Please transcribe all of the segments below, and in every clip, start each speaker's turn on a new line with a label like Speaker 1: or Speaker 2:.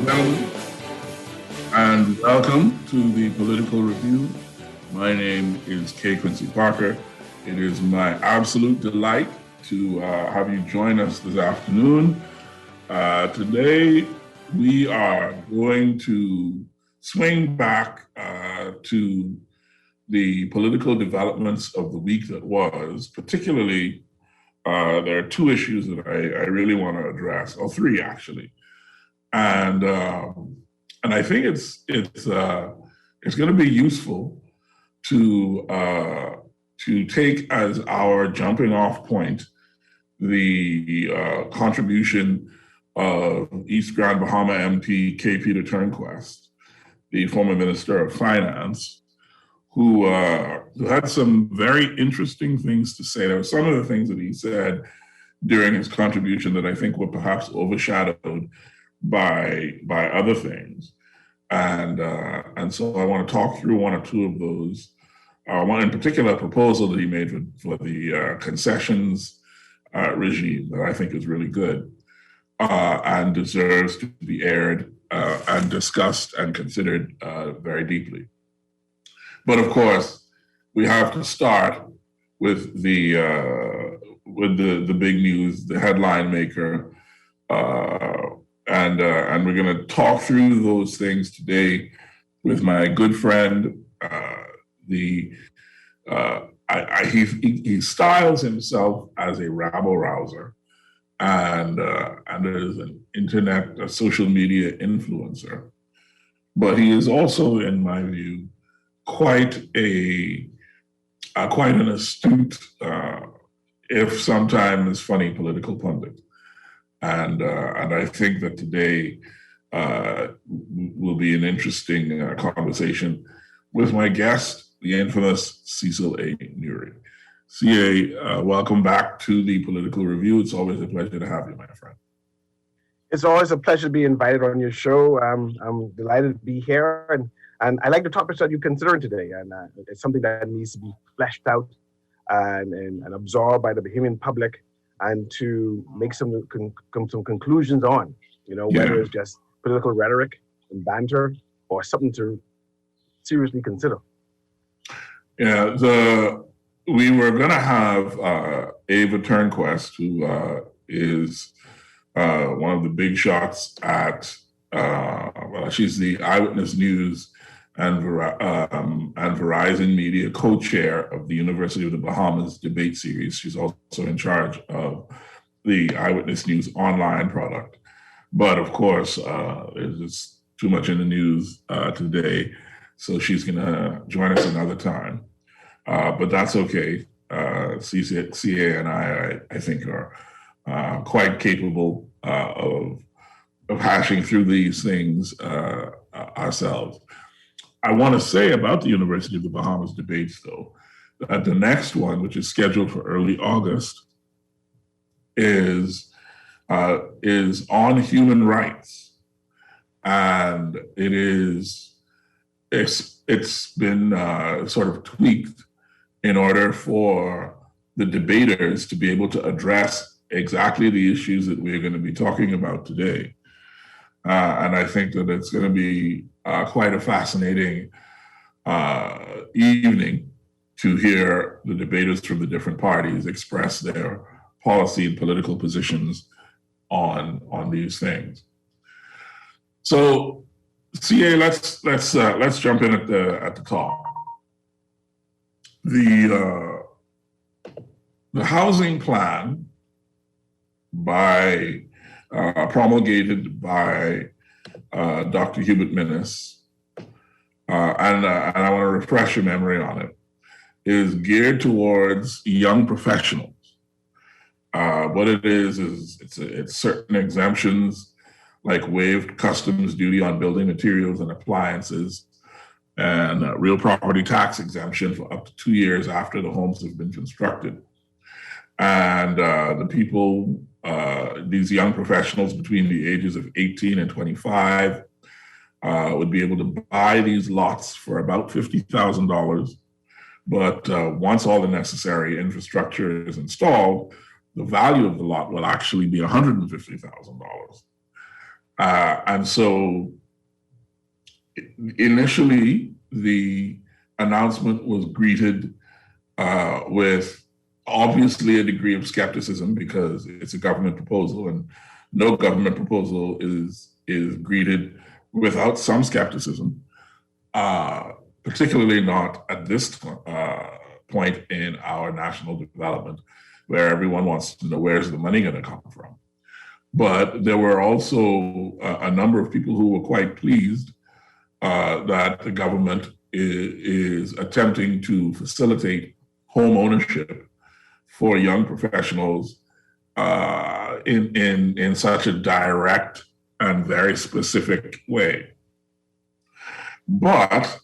Speaker 1: gentlemen, and welcome to the Political Review. My name is Quincy Parker. It is my absolute delight to have you join us this afternoon. Today, we are going to swing back to the political developments of the week that was. Particularly, there are two issues that I really want to address, or three actually, and I think it's going to be useful to take as our jumping off point the contribution of East Grand Bahama MP K. Peter Turnquest, the former Minister of Finance, who had some very interesting things to say. There were some of the things that he said during his contribution that I think were perhaps overshadowed by other things. And so I want to talk through one or two of those. One in particular, a proposal that he made for the concessions regime that I think is really good and deserves to be aired and discussed and considered very deeply. But of course, we have to start with the big news, the headline maker, and we're going to talk through those things today with my good friend. He styles himself as a rabble rouser, and is an internet, a social media influencer. But he is also, in my view, quite an astute, if sometimes funny, political pundit. And I think that today will be an interesting conversation with my guest, the infamous Cecil A. Nuri. CA, welcome back to the Political Review. It's always a pleasure to have you, my friend.
Speaker 2: It's always a pleasure to be invited on your show. I'm delighted to be here, and I like the topics that you're considering today, and it's something that needs to be fleshed out and absorbed by the Bahamian public, and to make some conclusions on, whether it's just political rhetoric and banter or something to seriously consider.
Speaker 1: Yeah, we were going to have Ava Turnquest, who is one of the big shots at, she's the Eyewitness News and Verizon Media co-chair of the University of the Bahamas debate series. She's also in charge of the Eyewitness News online product. But of course, there's just too much in the news today, so she's going to join us another time. But that's okay. CA and I think, are quite capable of hashing through these things ourselves. I want to say about the University of the Bahamas debates, though, that the next one, which is scheduled for early August, is on human rights, and it's been sort of tweaked in order for the debaters to be able to address exactly the issues that we're going to be talking about today. And I think that it's going to be quite a fascinating evening to hear the debaters from the different parties express their policy and political positions on these things. So, CA, let's jump in at the top. The housing plan promulgated by Dr. Hubert Minnis, and I want to refresh your memory on it, is geared towards young professionals. What it is it's certain exemptions, like waived customs duty on building materials and appliances, and real property tax exemption for up to 2 years after the homes have been constructed. And the people, these young professionals between the ages of 18 and 25 would be able to buy these lots for about $50,000. But once all the necessary infrastructure is installed, the value of the lot will actually be $150,000. And so initially, the announcement was greeted with obviously a degree of skepticism because it's a government proposal, and no government proposal is greeted without some skepticism, particularly not at this point in our national development, where everyone wants to know where's the money going to come from. But there were also a number of people who were quite pleased that the government is attempting to facilitate home ownership for young professionals in such a direct and very specific way. But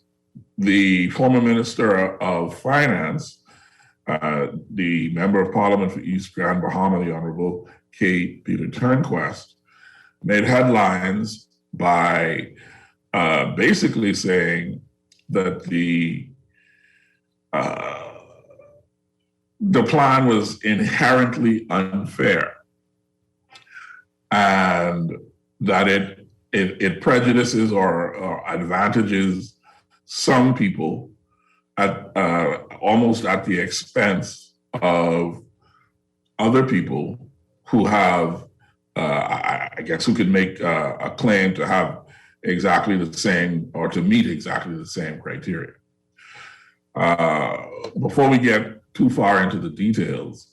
Speaker 1: the former Minister of Finance, the Member of Parliament for East Grand Bahama, the Honorable K. Peter Turnquest, made headlines by basically saying that the plan was inherently unfair and that it prejudices or advantages some people at almost at the expense of other people who have, I guess, who could make a claim to have exactly the same or to meet exactly the same criteria. Before we get too far into the details,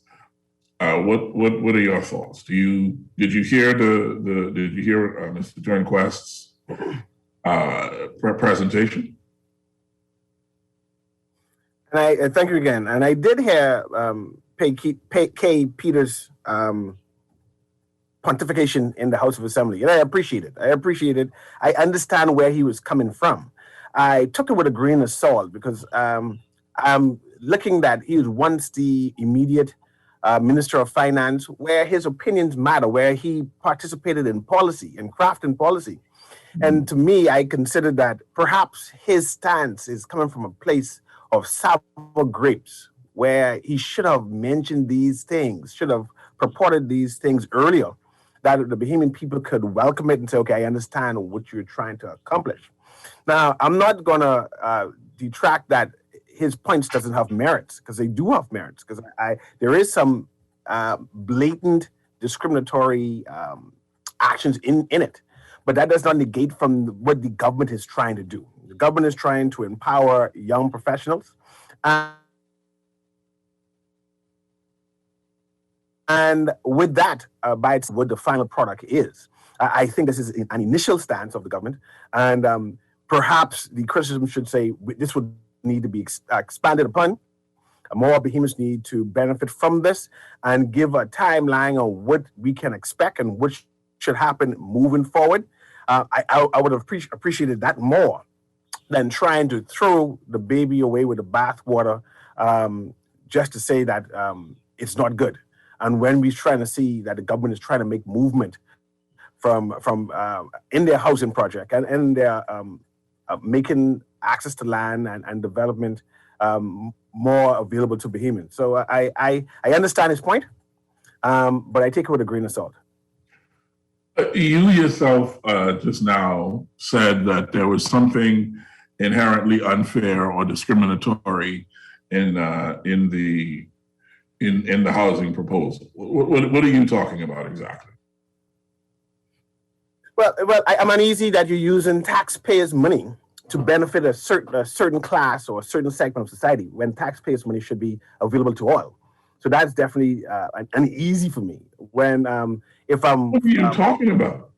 Speaker 1: what are your thoughts? Did you hear Mr. Turnquest's presentation?
Speaker 2: And I thank you again. And I did hear K. Peter's pontification in the House of Assembly, and I appreciate it. I understand where he was coming from. I took it with a grain of salt because I'm looking that he was once the immediate Minister of Finance, where his opinions matter, where he participated in policy and crafting policy. Mm-hmm. And to me, I consider that perhaps his stance is coming from a place of sour grapes, where he should have mentioned these things, should have purported these things earlier, that the Bahamian people could welcome it and say, okay, I understand what you're trying to accomplish. Now, I'm not going to detract that his points doesn't have merits, because they do have merits, because there is some blatant discriminatory actions in it, but that does not negate from what the government is trying to do. The government is trying to empower young professionals. And with that, by its what the final product is, I think this is an initial stance of the government. And perhaps the criticism should say this would need to be expanded upon. More Bahamians need to benefit from this and give a timeline on what we can expect and what should happen moving forward. I would have appreciated that more than trying to throw the baby away with the bathwater just to say that it's not good. And when we're trying to see that the government is trying to make movement from in their housing project and in their making access to land and development more available to Bahamians. So I understand his point, but I take it with a grain of salt.
Speaker 1: You yourself just now said that there was something inherently unfair or discriminatory in the housing proposal. What are you talking about exactly?
Speaker 2: Well, I'm uneasy that you're using taxpayers' money to benefit a certain class or a certain segment of society when taxpayers' money should be available to all. So that's definitely uneasy for me. When if I'm
Speaker 1: what are you talking about?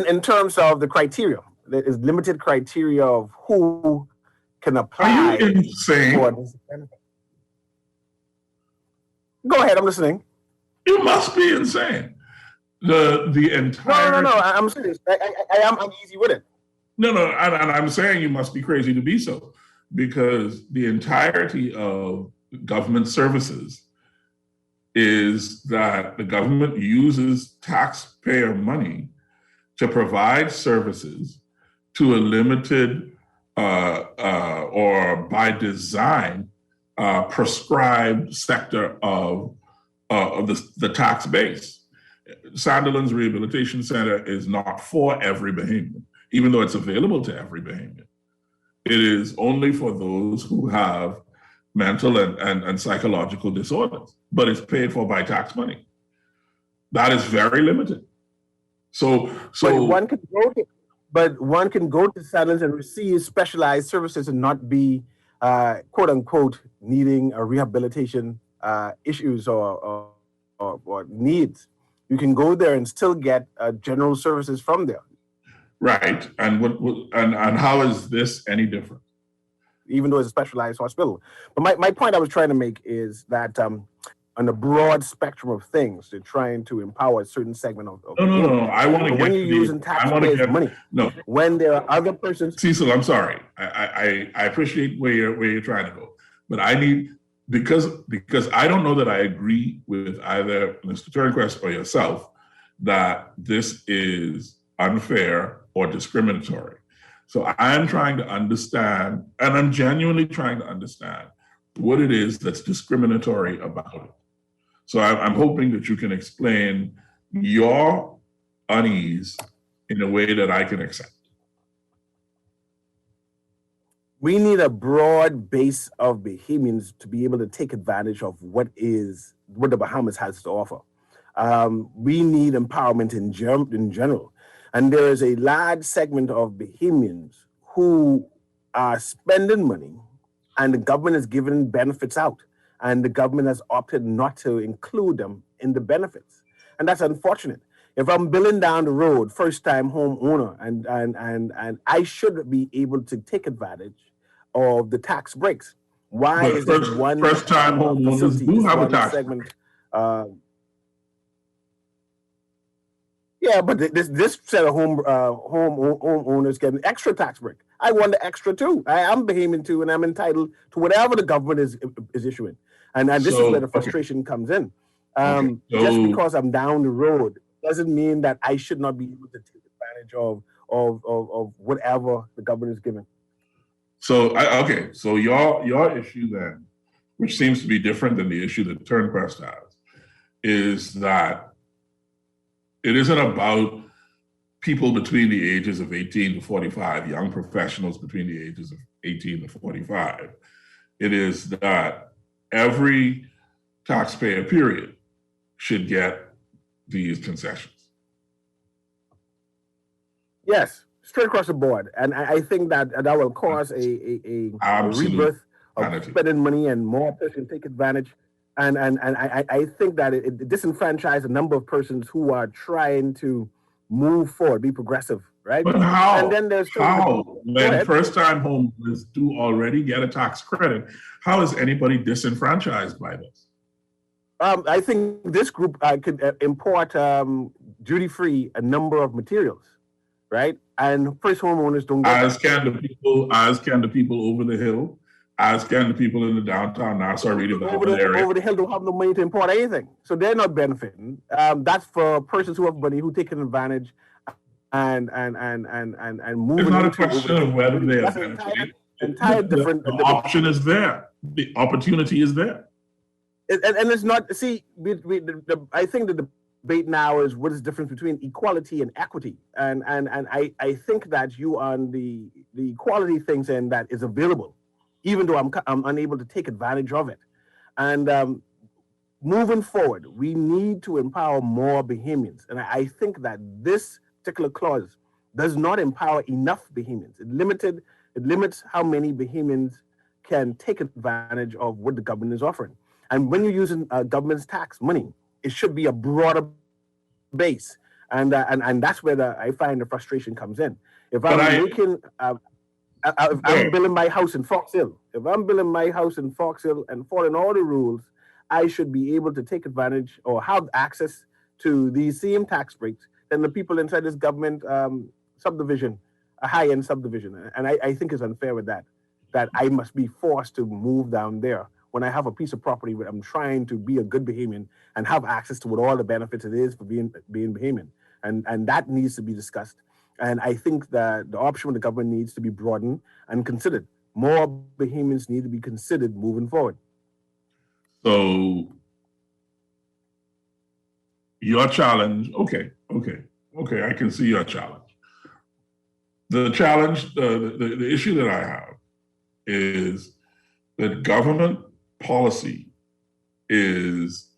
Speaker 2: In terms of the criteria, there is limited criteria of who can apply.
Speaker 1: Are you insane?
Speaker 2: For this benefit. Go ahead, I'm listening.
Speaker 1: You must be insane. The entire
Speaker 2: No, I'm serious. I am uneasy with it.
Speaker 1: No, and I'm saying you must be crazy to be so, because the entirety of government services is that the government uses taxpayer money to provide services to a limited or by design prescribed sector of the tax base. Sandilands Rehabilitation Center is not for every Bahamian, even though it's available to every Bahamian. It is only for those who have mental and psychological disorders, but it's paid for by tax money. That is very limited.
Speaker 2: But one can go to Sandilands and receive specialized services and not be quote unquote needing a rehabilitation issues or needs. You can go there and still get general services from there.
Speaker 1: Right, and and how is this any different?
Speaker 2: Even though it's a specialized hospital. But my point I was trying to make is that on the broad spectrum of things, they're trying to empower a certain segment of
Speaker 1: No. I want to get
Speaker 2: when you're using taxpayers' money.
Speaker 1: No.
Speaker 2: When there are other persons.
Speaker 1: Cecil, I'm sorry. I appreciate where you're trying to go, but I need because I don't know that I agree with either Mr. Turnquest or yourself that this is unfair or discriminatory. So I'm trying to understand, and I'm genuinely trying to understand what it is that's discriminatory about it. So I'm hoping that you can explain your unease in a way that I can accept.
Speaker 2: We need a broad base of Bahamians to be able to take advantage of what the Bahamas has to offer. We need empowerment in general. And there is a large segment of Bahamians who are spending money and the government is giving benefits out. And the government has opted not to include them in the benefits. And that's unfortunate. If I'm billing down the road, first-time homeowner, and I should be able to take advantage of the tax breaks. Why is there one
Speaker 1: first-time homeowners do have a tax segment?
Speaker 2: Yeah, but this set of homeowners get an extra tax break. I want the extra too. I'm Bahamian too, and I'm entitled to whatever the government is issuing. And this is where the frustration comes in. Just because I'm down the road doesn't mean that I should not be able to take advantage of whatever the government is giving.
Speaker 1: So so your issue then, which seems to be different than the issue that Turnquest has, is that it isn't about people between the ages of 18 to 45, young professionals between the ages of 18 to 45. It is that every taxpayer, period, should get these concessions.
Speaker 2: Yes, straight across the board. And I think that will cause a rebirth of spending money and more person take advantage. And I think that it disenfranchises a number of persons who are trying to move forward, be progressive, right?
Speaker 1: But how?
Speaker 2: And then there's
Speaker 1: when first-time homeowners do already get a tax credit, how is anybody disenfranchised by this?
Speaker 2: I think this group could import duty-free a number of materials, right? And first homeowners don't get
Speaker 1: as can the people over the hill. As can the people in the downtown Nassau redevelopment area.
Speaker 2: Over the hill don't have no money to import anything. So they're not benefiting. That's for persons who have money who take advantage and moving.
Speaker 1: It's not a question of whether they are benefiting.
Speaker 2: Entire different.
Speaker 1: The option is there. The opportunity is there.
Speaker 2: And it's not, see, I think the debate now is what is the difference between equality and equity. And I think that you on the equality thing saying that is available, even though I'm unable to take advantage of it. And moving forward, we need to empower more Bahamians. And I think that this particular clause does not empower enough Bahamians. It limits how many Bahamians can take advantage of what the government is offering. And when you're using government's tax money, it should be a broader base. And that's where I find the frustration comes in. If I'm building my house in Fox Hill, and following all the rules, I should be able to take advantage or have access to these same tax breaks than the people inside this government subdivision, a high-end subdivision. And I think it's unfair with that I must be forced to move down there when I have a piece of property where I'm trying to be a good Bahamian and have access to what all the benefits it is for being Bahamian. And that needs to be discussed. And I think that the option of the government needs to be broadened and considered. More Bahamians need to be considered moving forward.
Speaker 1: So Your challenge, okay, I can see your challenge. The challenge, the issue that I have is that government policy is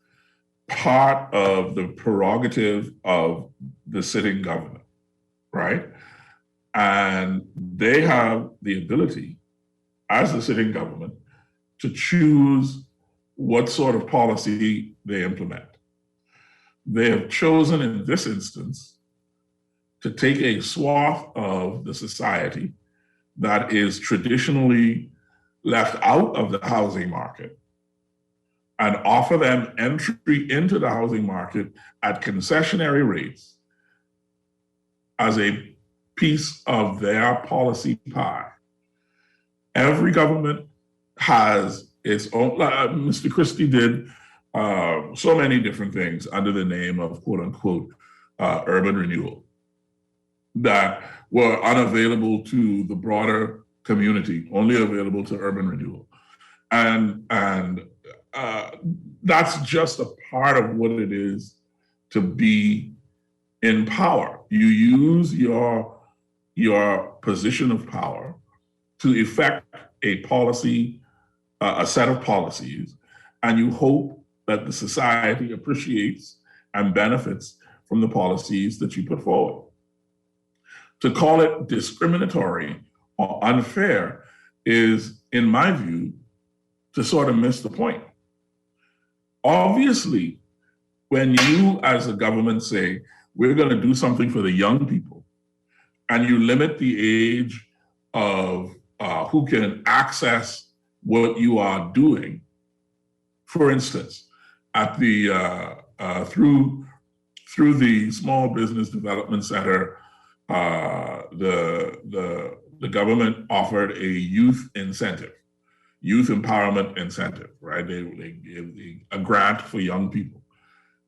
Speaker 1: part of the prerogative of the sitting government, right? And they have the ability, as the sitting government, to choose what sort of policy they implement. They have chosen in this instance to take a swath of the society that is traditionally left out of the housing market and offer them entry into the housing market at concessionary rates as a piece of their policy pie. Every government has its own, Mr. Christie did so many different things under the name of quote unquote urban renewal that were unavailable to the broader community, only available to urban renewal. And that's just a part of what it is to be in power. You use your position of power to effect a policy, a set of policies, and you hope that the society appreciates and benefits from the policies that you put forward. To call it discriminatory or unfair is, in my view, to sort of miss the point. Obviously, when you as a government say, we're going to do something for the young people, and you limit the age of who can access what you are doing, for instance, at the through the Small Business Development Center, the government offered a youth incentive, youth empowerment incentive, right? They gave a grant for young people,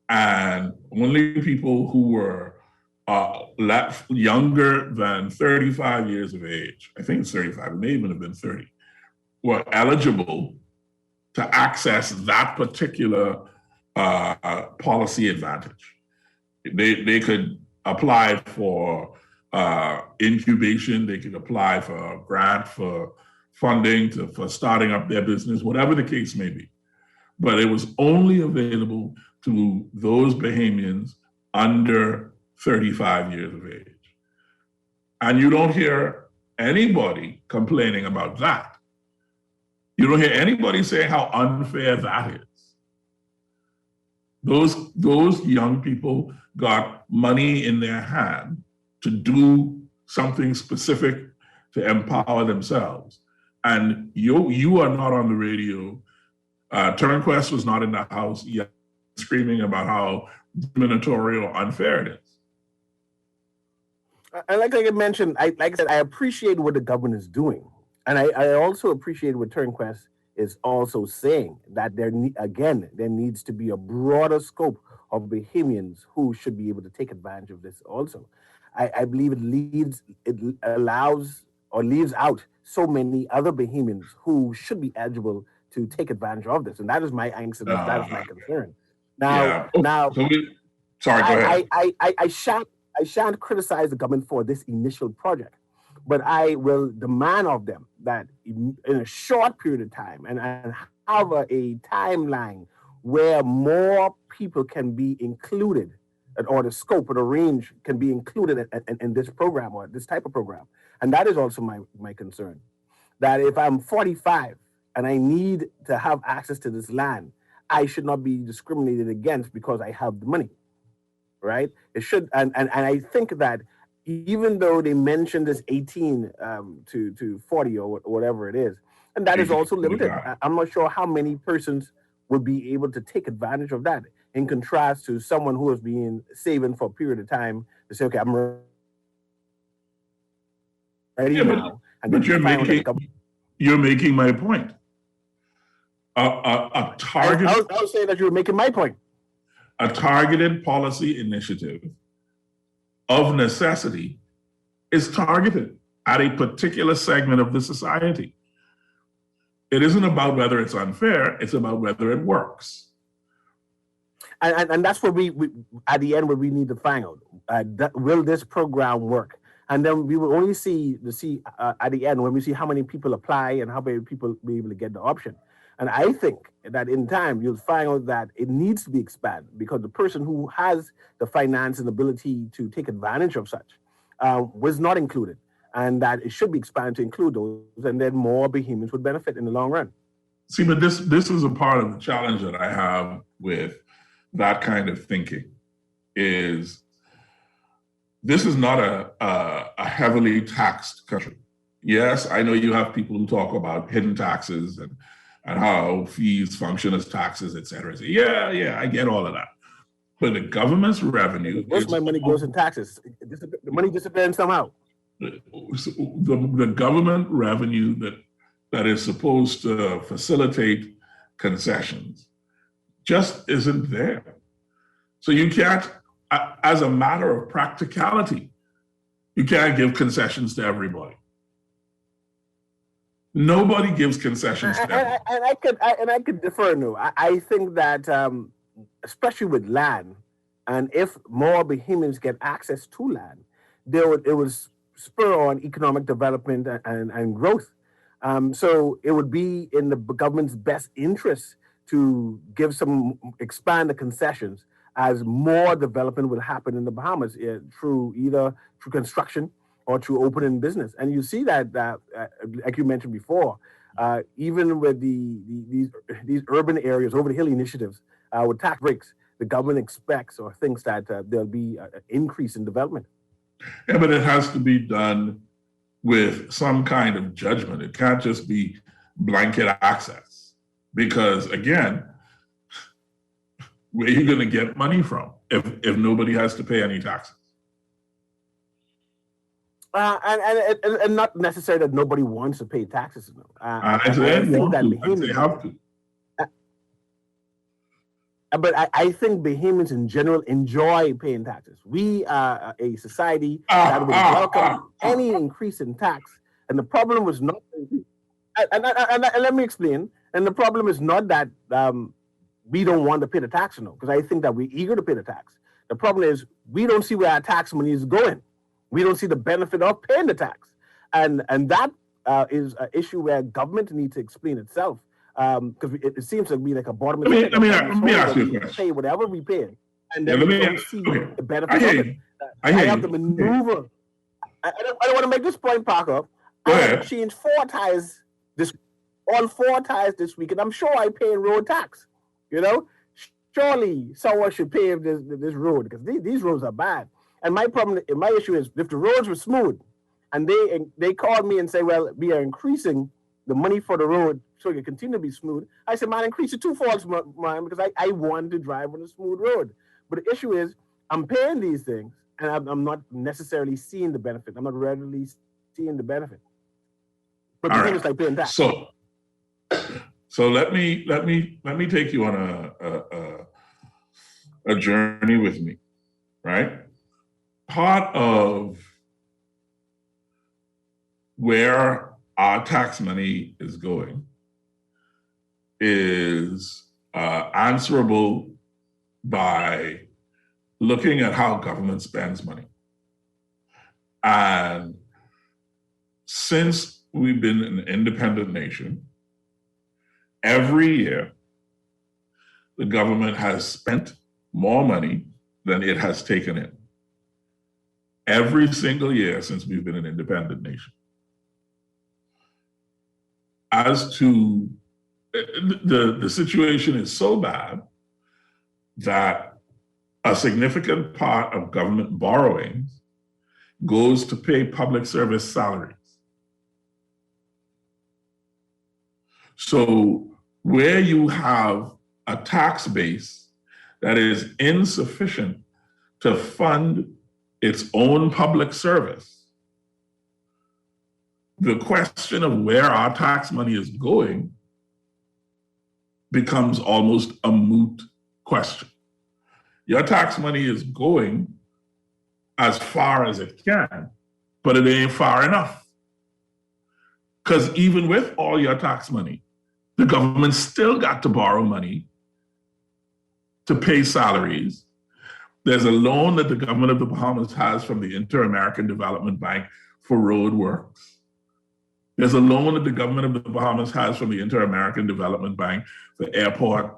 Speaker 1: and only people who were younger than 35 years of age, I think it's 35, it may even have been 30, were eligible to access that particular policy advantage. They could apply for incubation, they could apply for a grant for funding for starting up their business, whatever the case may be. But it was only available to those Bahamians under 35 years of age. And you don't hear anybody complaining about that. You don't hear anybody saying how unfair that is. Those young people got money in their hand to do something specific to empower themselves. And you are not on the radio. Turnquest was not in the house yet screaming about how discriminatory or unfair it is.
Speaker 2: And like I mentioned, like I said, I appreciate what the government is doing. And I also appreciate what Turnquest is also saying, that there needs to be a broader scope of Bahamians who should be able to take advantage of this also. I believe it allows or leaves out so many other Bahamians who should be eligible to take advantage of this. And that is my angst and that is my concern. Now,
Speaker 1: sorry, go ahead.
Speaker 2: I shan't criticize the government for this initial project, but I will demand of them that in a short period of time and have a timeline where more people can be included, or the scope or the range can be included in this program or this type of program. And that is also my concern, that if I'm 45 and I need to have access to this land, I should not be discriminated against because I have the money, right? It should, and I think that even though they mentioned this 18 to 40 or whatever it is, and that is also limited. I'm not sure how many persons would be able to take advantage of that, in contrast to someone who has been saving for a period of time to say, okay, I'm ready now.
Speaker 1: But you're making my point. A target.
Speaker 2: I was saying that you were making my point.
Speaker 1: A targeted policy initiative of necessity is targeted at a particular segment of the society. It isn't about whether it's unfair, it's about whether it works.
Speaker 2: And that's what we at the end what we need to find out. Will this program work? And then we will only see at the end when we see how many people apply and how many people be able to get the option. And I think that in time you'll find out that it needs to be expanded because the person who has the finance and ability to take advantage of such was not included, and that it should be expanded to include those, and then more Bahamians would benefit in the long run.
Speaker 1: See, but this is a part of the challenge that I have with that kind of thinking. Is this is not a heavily taxed country. Yes, I know you have people who talk about hidden taxes and how fees function as taxes, et cetera. Yeah, I get all of that. But the government's revenue...
Speaker 2: Most of my money goes in taxes. The money disappears somehow.
Speaker 1: The government revenue that is supposed to facilitate concessions just isn't there. So you can't, as a matter of practicality, you can't give concessions to everybody. Nobody gives concessions to everybody.
Speaker 2: And I could defer. No, I think that especially with land, and if more Bahamians get access to land, it would spur on economic development and growth. So it would be in the government's best interest to expand the concessions as more development will happen in the Bahamas through construction or through opening business. And you see that like you mentioned before, even with these urban areas, over the hill initiatives, with tax breaks, the government expects or thinks that there'll be an increase in development.
Speaker 1: Yeah, but it has to be done with some kind of judgment. It can't just be blanket access. Because again, where are you going to get money from if nobody has to pay any taxes?
Speaker 2: And not necessarily that nobody wants to pay taxes.
Speaker 1: I think that they have to.
Speaker 2: But I think Bahamians in general enjoy paying taxes. We are a society that would welcome any increase in tax. And the problem was not, and let me explain. And the problem is not that we don't want to pay the tax, because I think that we're eager to pay the tax. The problem is we don't see where our tax money is going. We don't see the benefit of paying the tax. And that is an issue where government needs to explain itself. Because it seems to be like a bottom.
Speaker 1: Let me ask you a question.
Speaker 2: Pay whatever we pay, and then we don't see the benefit of it. I have to maneuver. I don't want to make this point, Parker. I have changed 4 tires on 4 tires this week, and I'm sure I pay road tax. Surely someone should pave this road because these roads are bad. And my issue is if the roads were smooth, and they called me and say, well, we are increasing the money for the road so it can continue to be smooth. I said, man, increase it 2 falls, man, because I want to drive on a smooth road. But the issue is I'm paying these things and I'm not necessarily seeing the benefit. I'm not readily seeing the benefit. But the thing is like paying tax.
Speaker 1: So let me take you on a journey with me, right? Part of where our tax money is going is answerable by looking at how government spends money. And since we've been an independent nation, every year the government has spent more money than it has taken in. Every single year since we've been an independent nation. As to the situation is so bad that a significant part of government borrowings goes to pay public service salaries. So where you have a tax base that is insufficient to fund its own public service, the question of where our tax money is going becomes almost a moot question. Your tax money is going as far as it can, but it ain't far enough. Because even with all your tax money, the government still got to borrow money to pay salaries. There's a loan that the government of the Bahamas has from the Inter-American Development Bank for road works. There's a loan that the government of the Bahamas has from the Inter-American Development Bank for airport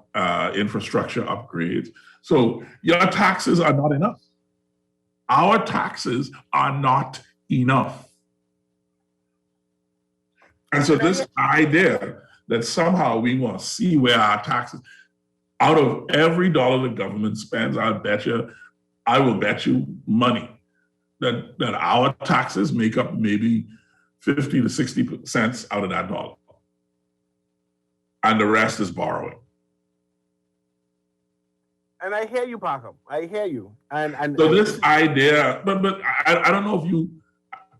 Speaker 1: infrastructure upgrades. So your taxes are not enough. Our taxes are not enough. And so this idea that somehow we want to see where our taxes, out of every dollar the government spends, I will bet you money that our taxes make up maybe 50 to 60 cents out of that dollar. And the rest is borrowing.
Speaker 2: And I hear you, Parker. I hear you. And
Speaker 1: so this idea, but I don't know if you,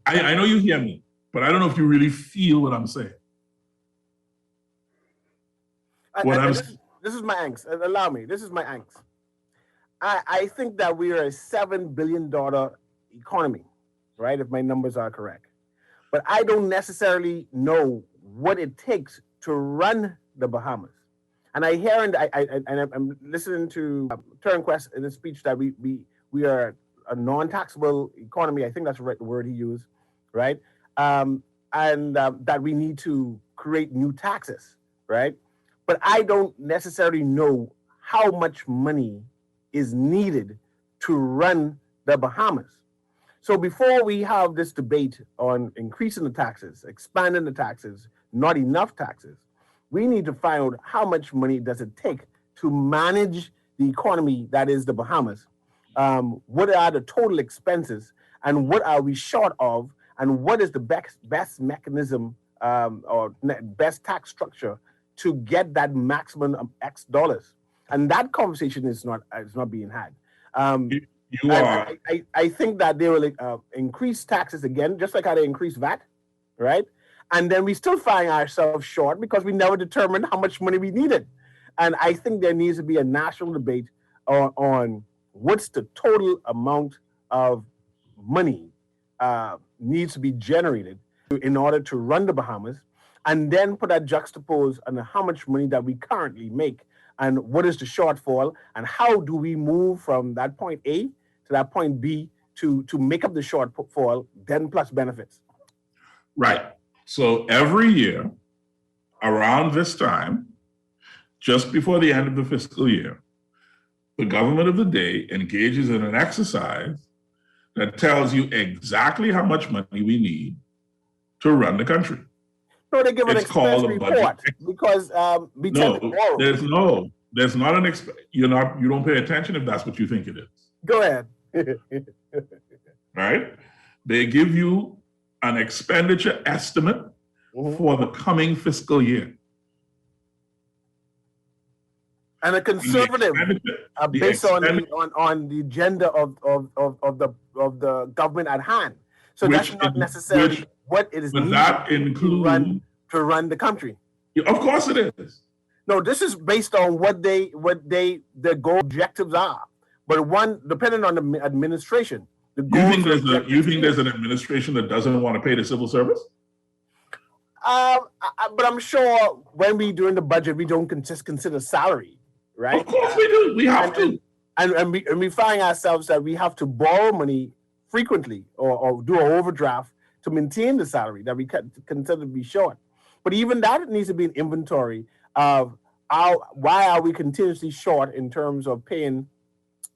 Speaker 1: I know you hear me, but I don't know if you really feel what I'm saying.
Speaker 2: This is my angst. Allow me. This is my angst. I think that we are a $7 billion economy, right? If my numbers are correct. But I don't necessarily know what it takes to run the Bahamas. And I hear, and I'm listening to Turnquest in his speech that we are a non-taxable economy. I think that's the right word he used, right? And that we need to create new taxes, right? But I don't necessarily know how much money is needed to run the Bahamas. So before we have this debate on increasing the taxes, expanding the taxes, not enough taxes, we need to find out how much money does it take to manage the economy that is the Bahamas. What are the total expenses and what are we short of, and what is the best mechanism or best tax structure to get that maximum of X dollars? And that conversation is not being had. I think that they will increase taxes again, just like how they increased VAT, right? And then we still find ourselves short because we never determined how much money we needed. And I think there needs to be a national debate on what's the total amount of money needs to be generated in order to run the Bahamas, and then put that juxtapose on how much money that we currently make and what is the shortfall, and how do we move from that point A to that point B to make up the shortfall, then plus benefits.
Speaker 1: Right. So every year around this time, just before the end of the fiscal year, the government of the day engages in an exercise that tells you exactly how much money we need to run the country.
Speaker 2: So they give an expense report because we tend to borrow.
Speaker 1: There's not an you don't pay attention if that's what you think it is.
Speaker 2: Go ahead.
Speaker 1: Right? They give you an expenditure estimate for the coming fiscal year.
Speaker 2: And a conservative based on the agenda of the government at hand. So that's not necessarily what it is needed
Speaker 1: that includes
Speaker 2: to run the country.
Speaker 1: Of course it is.
Speaker 2: No, this is based on what their goal objectives are. But one, depending on the administration, the
Speaker 1: you think there's an administration that doesn't want to pay the civil service?
Speaker 2: But I'm sure when we doing the budget, we don't just consider salary, right?
Speaker 1: Of course we do. We have to.
Speaker 2: And we find ourselves that we have to borrow money frequently or do an overdraft to maintain the salary that we consider to be short. But even that needs to be an inventory of why are we continuously short in terms of paying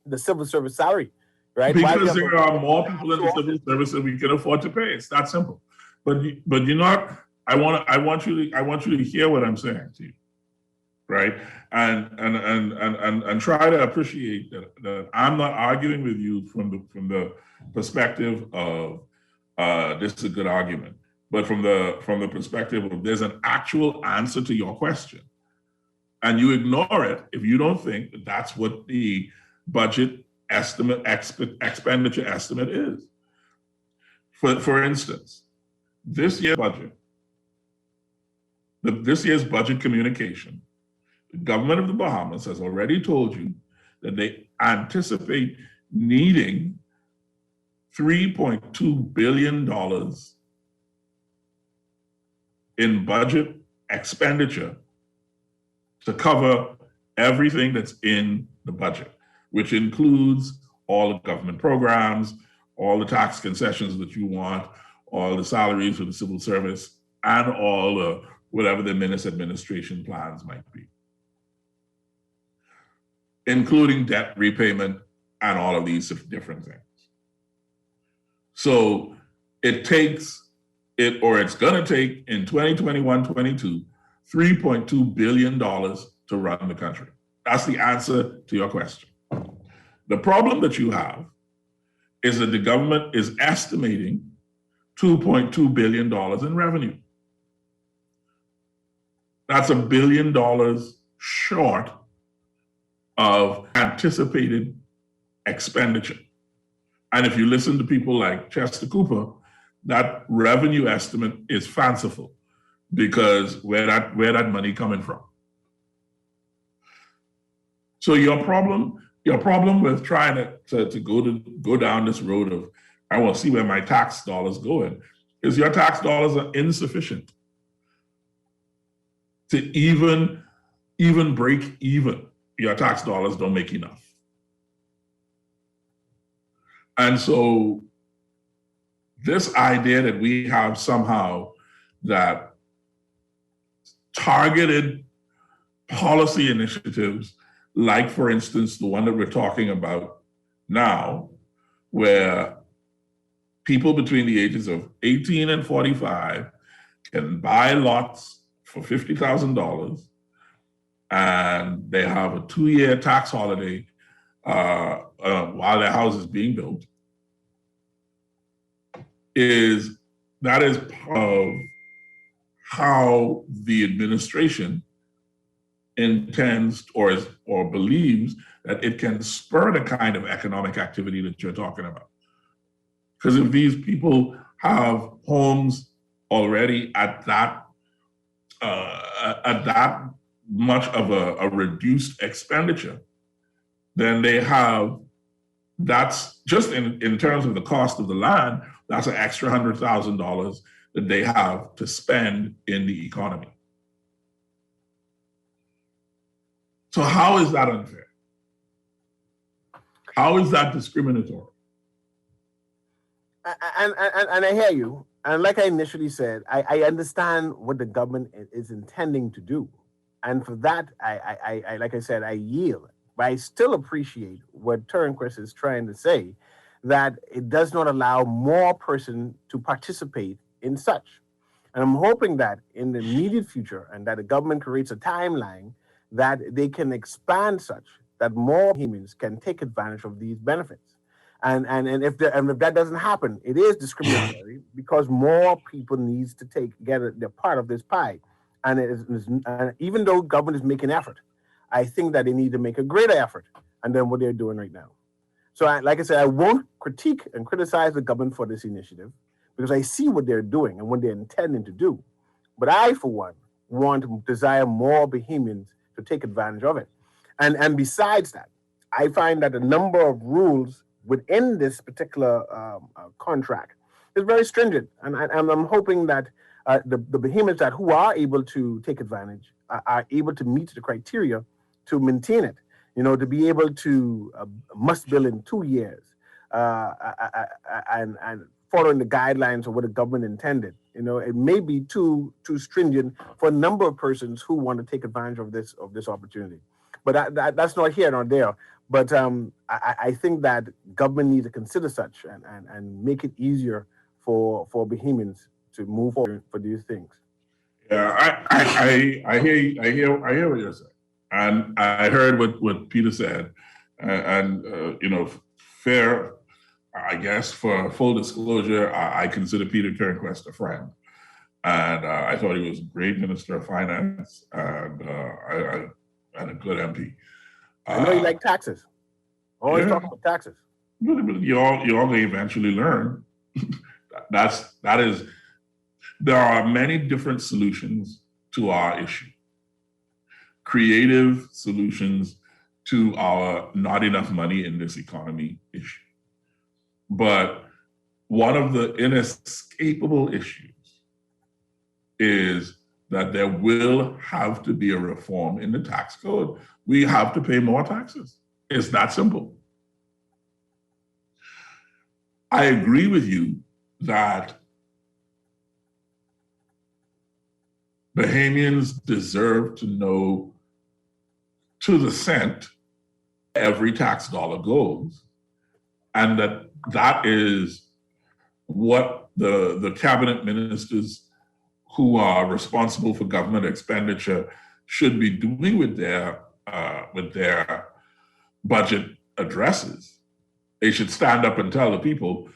Speaker 2: the civil service salary, right?
Speaker 1: Because there are more people in the civil service than we can afford to pay. It's that simple. But you're not. I want you to hear what I'm saying to you, right? And try to appreciate that I'm not arguing with you from the perspective of this is a good argument, but from the perspective of there's an actual answer to your question, and you ignore it if you don't think that that's what the budget estimate expenditure estimate is. For instance, this year's budget communication, the government of the Bahamas has already told you that they anticipate needing $3.2 billion in budget expenditure to cover everything that's in the budget, which includes all the government programs, all the tax concessions that you want, all the salaries for the civil service, and all the whatever the administration plans might be, including debt repayment and all of these different things. So it's going to take in 2021-22, $3.2 billion to run the country. That's the answer to your question. The problem that you have is that the government is estimating $2.2 billion in revenue. That's $1 billion short of anticipated expenditure. And if you listen to people like Chester Cooper, that revenue estimate is fanciful because where that money coming from? So your problem with trying to go down this road of I want to see where my tax dollars going is your tax dollars are insufficient to even break even. Your tax dollars don't make enough. And so this idea that we have somehow that targeted policy initiatives, like for instance, the one that we're talking about now, where people between the ages of 18 and 45 can buy lots for $50,000 and they have a 2-year tax holiday while their house is being built, that is part of how the administration intends or believes that it can spur the kind of economic activity that you're talking about. Because if these people have homes already at that much of a reduced expenditure, then they have, that's just in terms of the cost of the land, that's an extra $100,000 that they have to spend in the economy. So how is that unfair? How is that discriminatory?
Speaker 2: And I hear you. And like I initially said, I understand what the government is intending to do. And for that, I like I said, I yield. But I still appreciate what Turnquist is trying to say, that it does not allow more person to participate in such. And I'm hoping that in the immediate future, and that the government creates a timeline that they can expand such, that more humans can take advantage of these benefits. And if that doesn't happen, it is discriminatory because more people needs to get their part of this pie. And even though government is making effort, I think that they need to make a greater effort than what they're doing right now. So like I said, I won't critique and criticize the government for this initiative because I see what they're doing and what they're intending to do. But I, for one, desire more Bahamians to take advantage of it. And besides that, I find that the number of rules within this particular contract is very stringent. And I'm hoping that the Bahamians who are able to take advantage are able to meet the criteria to maintain it. To be able to must bill in 2 years and following the guidelines of what the government intended. It may be too stringent for a number of persons who want to take advantage of this opportunity. But that's not here nor there. But I think that government needs to consider such and make it easier for Bahamians to move forward for these things.
Speaker 1: Yeah, I hear what you're saying. And I heard what Peter said, fair, I guess, for full disclosure, I consider Peter Turnquist a friend. And I thought he was a great Minister of Finance and a good MP.
Speaker 2: I know you like taxes. Always talking about taxes.
Speaker 1: But you all may eventually learn. There are many different solutions to our issue. Creative solutions to our not enough money in this economy issue. But one of the inescapable issues is that there will have to be a reform in the tax code. We have to pay more taxes. It's that simple. I agree with you that Bahamians deserve to know to the cent every tax dollar goes, and that is what the cabinet ministers who are responsible for government expenditure should be doing with their budget addresses. They should stand up and tell the people,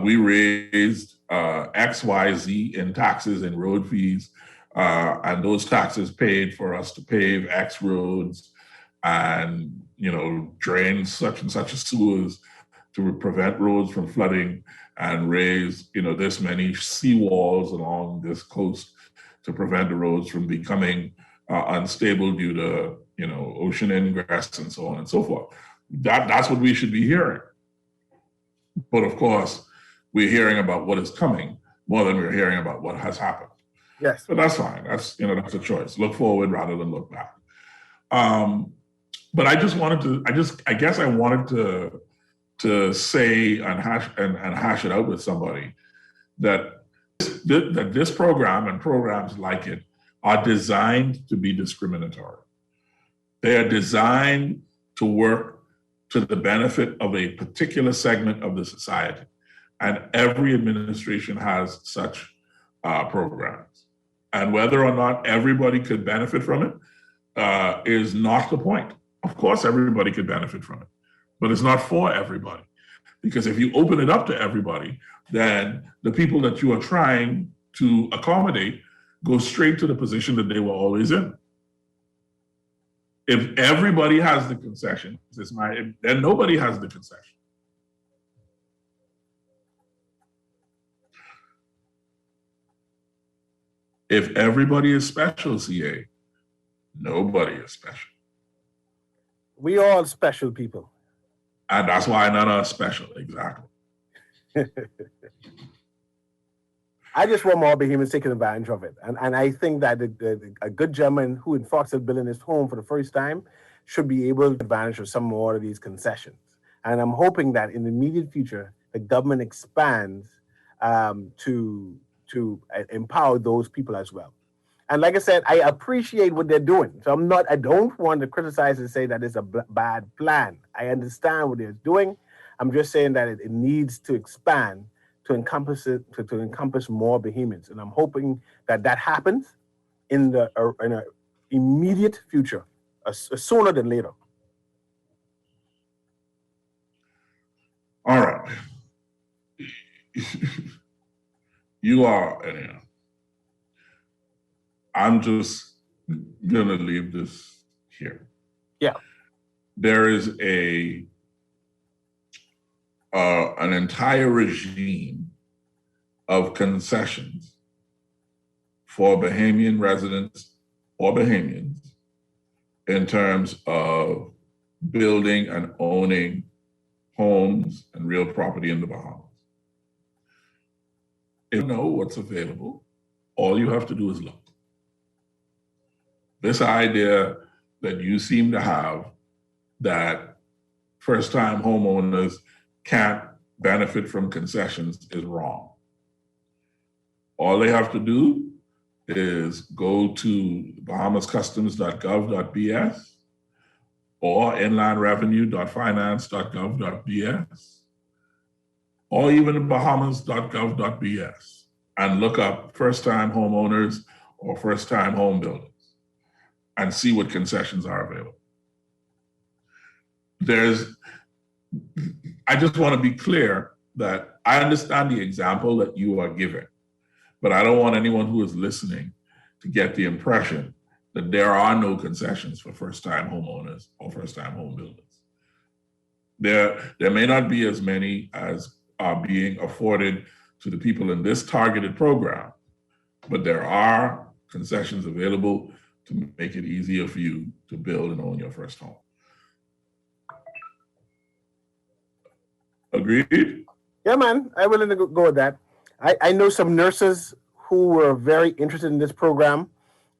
Speaker 1: we raised X, Y, Z in taxes and road fees, and those taxes paid for us to pave X roads and drain such and such sewers to prevent roads from flooding, and raise this many seawalls along this coast to prevent the roads from becoming unstable due to ocean ingress and so on and so forth. That's what we should be hearing. But of course, we're hearing about what is coming more than we're hearing about what has happened.
Speaker 2: Yes.
Speaker 1: But that's fine. That's a choice. Look forward rather than look back. But I just wanted to. I guess I wanted to say and hash it out with somebody that this program and programs like it are designed to be discriminatory. They are designed to work to the benefit of a particular segment of the society. And every administration has such programs. And whether or not everybody could benefit from it is not the point. Of course, everybody could benefit from it, but it's not for everybody. Because if you open it up to everybody, then the people that you are trying to accommodate go straight to the position that they were always in. If everybody has the concession, then nobody has the concession. If everybody is special, CA, nobody is special.
Speaker 2: We all special people.
Speaker 1: And that's why none are special, exactly.
Speaker 2: I just want more Bahamians taking advantage of it. And I think that a good gentleman who in fact is building his home for the first time should be able to take advantage of some more of these concessions. And I'm hoping that in the immediate future, the government expands to empower those people as well. And like I said, I appreciate what they're doing. So I don't want to criticize and say that it's a bad plan. I understand what they're doing. I'm just saying that it needs to expand to encompass more Bahamians. And I'm hoping that happens in an immediate future, sooner than later.
Speaker 1: All right. You are, anyhow. I'm just going to leave this here.
Speaker 2: Yeah.
Speaker 1: There is an entire regime of concessions for Bahamian residents or Bahamians in terms of building and owning homes and real property in the Bahamas. If you know what's available, all you have to do is look. This idea that you seem to have that first-time homeowners can't benefit from concessions is wrong. All they have to do is go to bahamascustoms.gov.bs or inlandrevenue.finance.gov.bs or even bahamas.gov.bs and look up first-time homeowners or first-time home builders and see what concessions are available. I just want to be clear that I understand the example that you are giving, but I don't want anyone who is listening to get the impression that there are no concessions for first-time homeowners or first-time home builders. There may not be as many as are being afforded to the people in this targeted program, but there are concessions available to make it easier for you to build and own your first home. Agreed?
Speaker 2: Yeah, man, I'm willing to go with that. I know some nurses who were very interested in this program.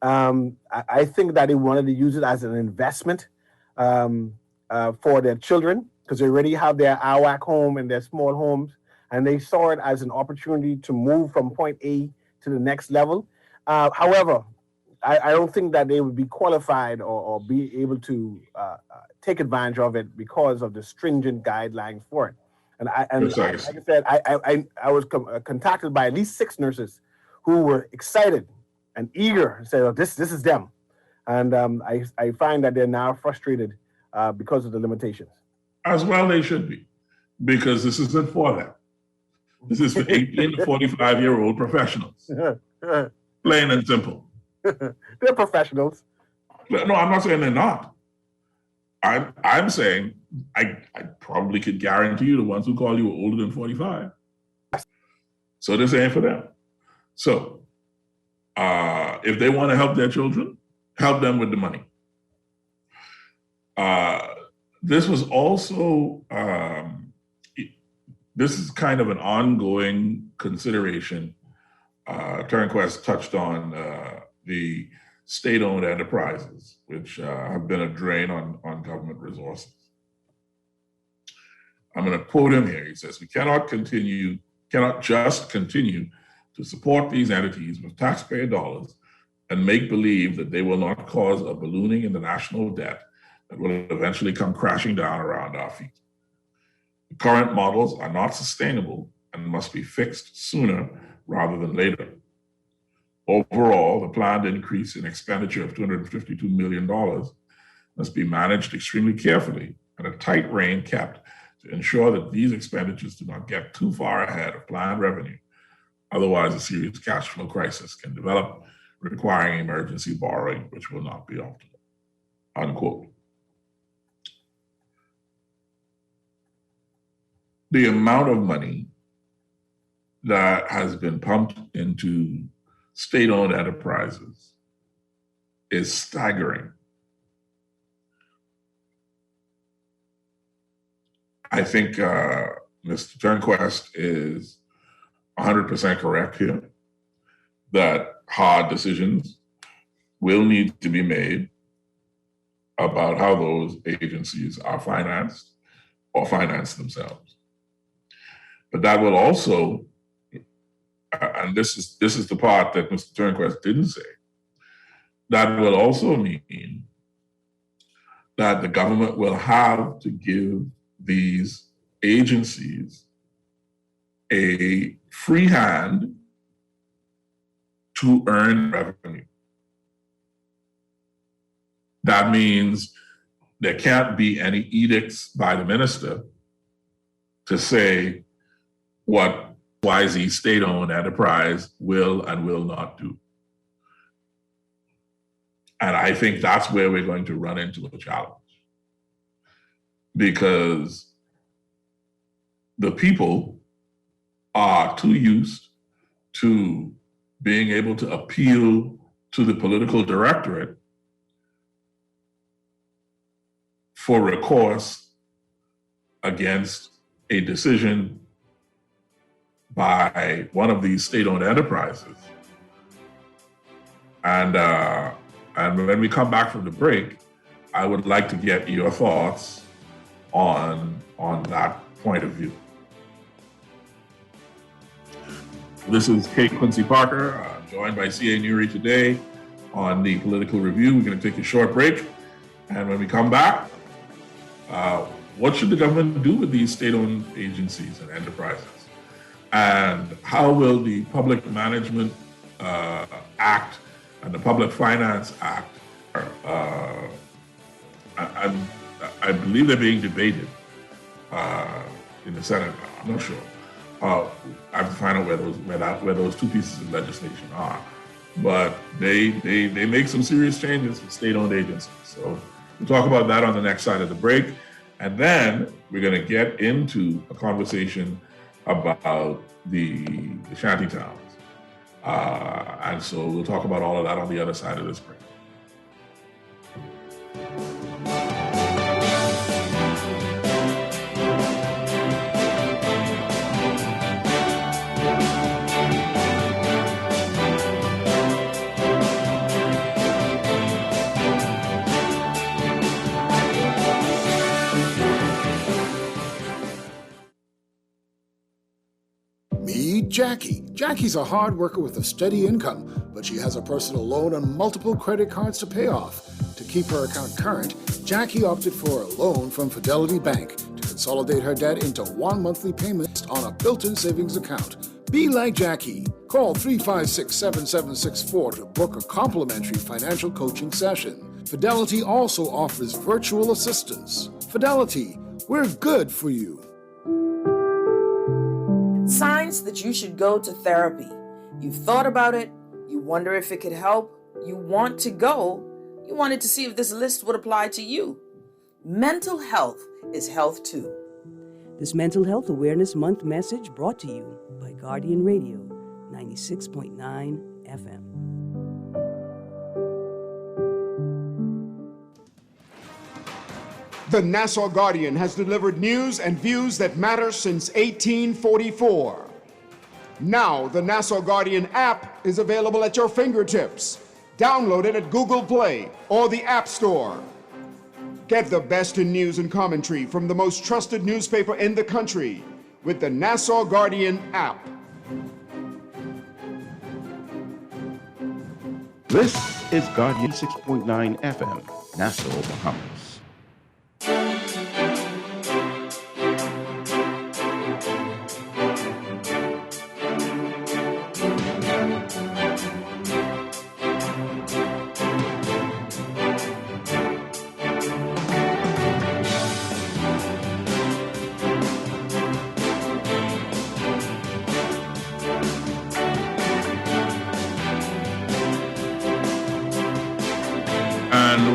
Speaker 2: I think that they wanted to use it as an investment. for their children because they already have their AWAC home and their small homes, and they saw it as an opportunity to move from point A to the next level. However, I don't think that they would be qualified or be able to take advantage of it because of the stringent guidelines for it. Like I said, I was contacted by at least 6 nurses who were excited and eager and said, "Oh, this is them," and I find that they're now frustrated because of the limitations.
Speaker 1: As well, they should be, because this isn't for them. This is for 18 to 45-year-old professionals. Plain and simple.
Speaker 2: They're professionals.
Speaker 1: No, I'm not saying they're not. I'm saying I probably could guarantee you the ones who call you are older than 45. So this ain't for them. So if they want to help their children, help them with the money. This was also, this is kind of an ongoing consideration. Turnquest touched on the state-owned enterprises, which have been a drain on government resources. I'm going to quote him here. He says, "We cannot just continue to support these entities with taxpayer dollars and make believe that they will not cause a ballooning in the national debt that will eventually come crashing down around our feet. The current models are not sustainable and must be fixed sooner rather than later. Overall, the planned increase in expenditure of $252 million must be managed extremely carefully and a tight rein kept to ensure that these expenditures do not get too far ahead of planned revenue. Otherwise, a serious cash flow crisis can develop, requiring emergency borrowing, which will not be optimal." Unquote. The amount of money that has been pumped into state-owned enterprises is staggering. I think Mr. Turnquest is 100% correct here, that hard decisions will need to be made about how those agencies are financed or finance themselves. But that will also, and this is the part that Mr. Turnquest didn't say, that will also mean that the government will have to give these agencies a free hand to earn revenue. That means there can't be any edicts by the minister to say what YZ state-owned enterprise will and will not do. And I think that's where we're going to run into a challenge, because the people are too used to being able to appeal to the political directorate for recourse against a decision by one of these state-owned enterprises. And when we come back from the break, I would like to get your thoughts on that point of view. This is K. Quincy Parker, joined by C.A. Newry today on the Political Review. We're going to take a short break. And when we come back, what should the government do with these state-owned agencies and enterprises? And how will the Public Management Act and the Public Finance Act, I believe they're being debated in the Senate. I'm not sure. I have to find out where those two pieces of legislation are. But they make some serious changes with state-owned agencies. So we'll talk about that on the next side of the break. And then we're going to get into a conversation about the shanty towns. And so we'll talk about all of that on the other side of this break.
Speaker 3: Meet Jackie. Jackie's a hard worker with a steady income, but she has a personal loan and multiple credit cards to pay off. To keep her account current, Jackie opted for a loan from Fidelity Bank to consolidate her debt into one monthly payment on a built-in savings account. Be like Jackie. Call 356-7764 to book a complimentary financial coaching session. Fidelity also offers virtual assistance. Fidelity, we're good for you.
Speaker 4: Signs that you should go to therapy. You've thought about it, you wonder if it could help, you want to go, you wanted to see if this list would apply to you. Mental health is health too.
Speaker 5: This Mental Health Awareness Month message brought to you by Guardian Radio, 96.9 FM.
Speaker 6: The Nassau Guardian has delivered news and views that matter since 1844. Now, the Nassau Guardian app is available at your fingertips. Download it at Google Play or the App Store. Get the best in news and commentary from the most trusted newspaper in the country with the Nassau Guardian app.
Speaker 7: This is Guardian 6.9 FM, Nassau, Bahamas.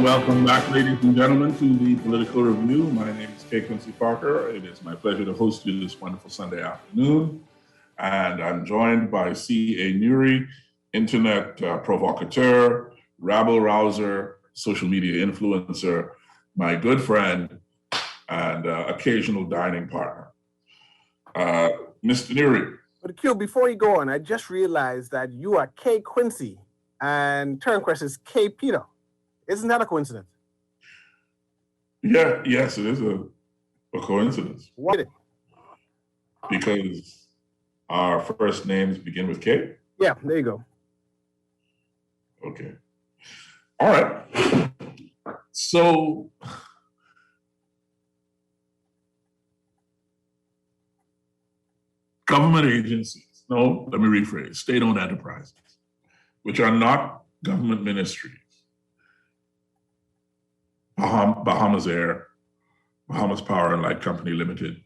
Speaker 1: Welcome back, ladies and gentlemen, to the Political Review. My name is Quincy Parker. It is my pleasure to host you this wonderful Sunday afternoon. And I'm joined by C.A. Nuri, internet provocateur, rabble-rouser, social media influencer, my good friend, and occasional dining partner. Mr. Nuri.
Speaker 2: But Q, before you go on, I just realized that you are K. Quincy and Turnquest is K. Peter. Isn't that a coincidence?
Speaker 1: Yeah, yes, it is a coincidence.
Speaker 2: What?
Speaker 1: Because our first names begin with K?
Speaker 2: Yeah, there you go.
Speaker 1: Okay. All right. So, government agencies, no, let me rephrase, state-owned enterprises, which are not government ministries, Bahamas Air, Bahamas Power and Light Company Limited,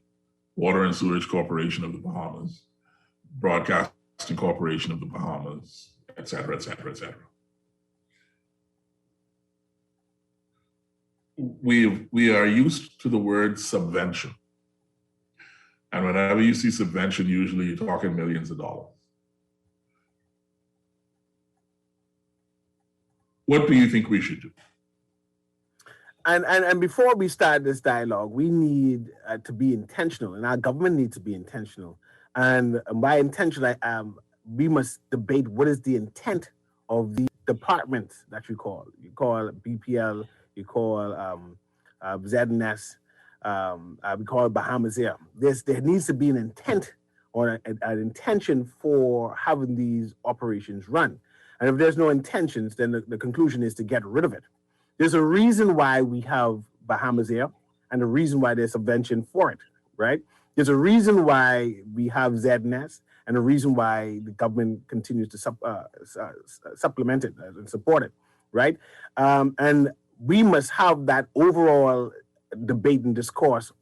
Speaker 1: Water and Sewerage Corporation of the Bahamas, Broadcasting Corporation of the Bahamas, et cetera, et cetera, et cetera. We are used to the word subvention. And whenever you see subvention, usually you're talking millions of dollars. What do you think we should do?
Speaker 2: And before we start this dialogue, we need to be intentional, and our government needs to be intentional. And by intentional, we must debate what is the intent of the departments that you call. You call BPL, you call ZNS, we call it Bahamas Air. There needs to be an intent or an intention for having these operations run. And if there's no intentions, then the conclusion is to get rid of it. There's a reason why we have Bahamas Air and a reason why there's subvention for it, right? There's a reason why we have ZNS and a reason why the government continues to supplement it and support it, right? And we must have that overall debate and discourse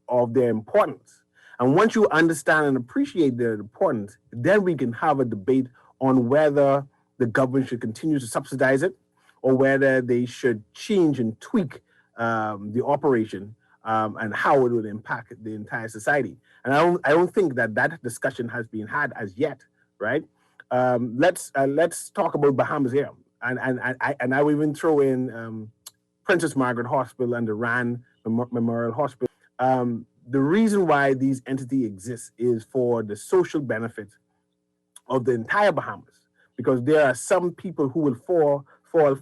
Speaker 2: of their importance. And once you understand and appreciate their importance, then we can have a debate on whether the government should continue to subsidize it or whether they should change and tweak the operation and how it would impact the entire society. And I don't think that discussion has been had as yet, right? Let's talk about Bahamas Air, and I will even throw in Princess Margaret Hospital and the Rand Memorial Hospital. The reason why these entities exist is for the social benefit of the entire Bahamas, because there are some people who will fall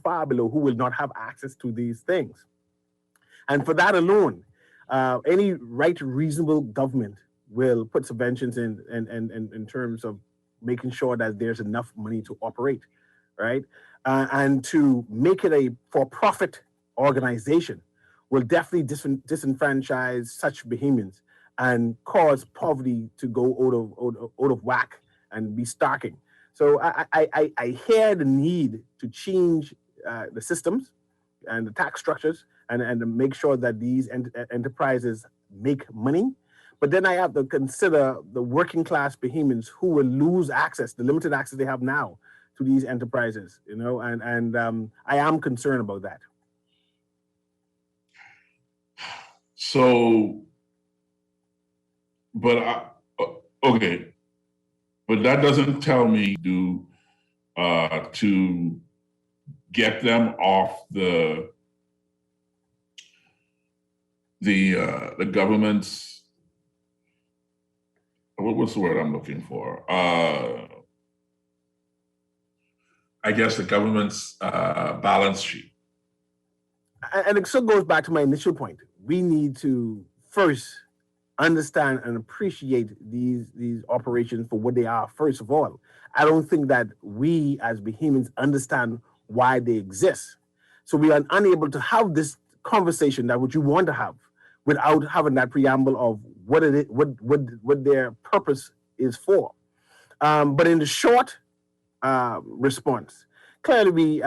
Speaker 2: far below who will not have access to these things. And for that alone, any right reasonable government will put subventions in terms of making sure that there's enough money to operate, right? And to make it a for-profit organization will definitely disenfranchise such Bahamians and cause poverty to go out of whack and be starking. So I hear the need to change the systems and the tax structures and to make sure that these enterprises make money. But then I have to consider the working class Bahamians who will lose access, the limited access they have now to these enterprises, and I am concerned about that.
Speaker 1: So, okay, but that doesn't tell me to get them off the government's, what's the word I'm looking for? I guess the government's balance sheet.
Speaker 2: And it still goes back to my initial point. We need to first understand and appreciate these operations for what they are, first of all. I don't think that we as Bahamians understand why they exist. So we are unable to have this conversation that what you want to have without having that preamble of what it is, what their purpose is for. But in the short response, clearly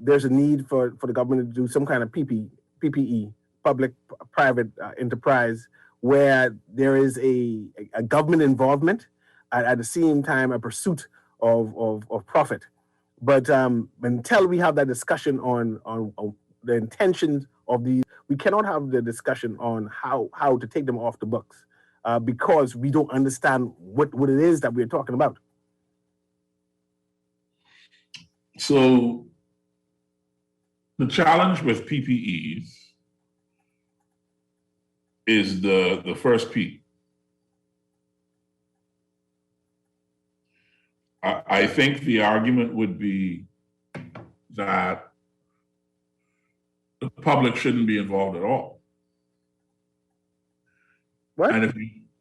Speaker 2: there's a need for the government to do some kind of PPE, public-private enterprise, where there is a government involvement at the same time a pursuit of profit. But until we have that discussion on the intentions of these, we cannot have the discussion on how to take them off the books because we don't understand what it is that we're talking about.
Speaker 1: So the challenge with PPEs is the first P. I think the argument would be that the public shouldn't be involved at all.
Speaker 2: What?
Speaker 1: And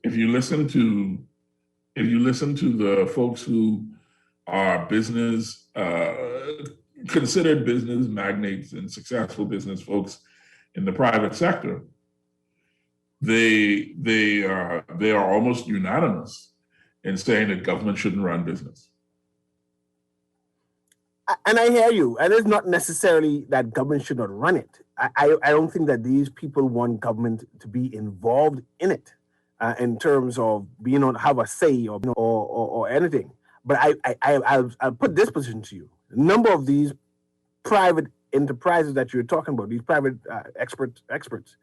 Speaker 1: if you listen to the folks who are considered business magnates and successful business folks in the private sector, they are almost unanimous in saying that government shouldn't run business.
Speaker 2: And I hear you. And it's not necessarily that government should not run it. I don't think that these people want government to be involved in it in terms of being on have a say or anything. But I'll put this position to you. A number of these private enterprises that you're talking about, these private experts,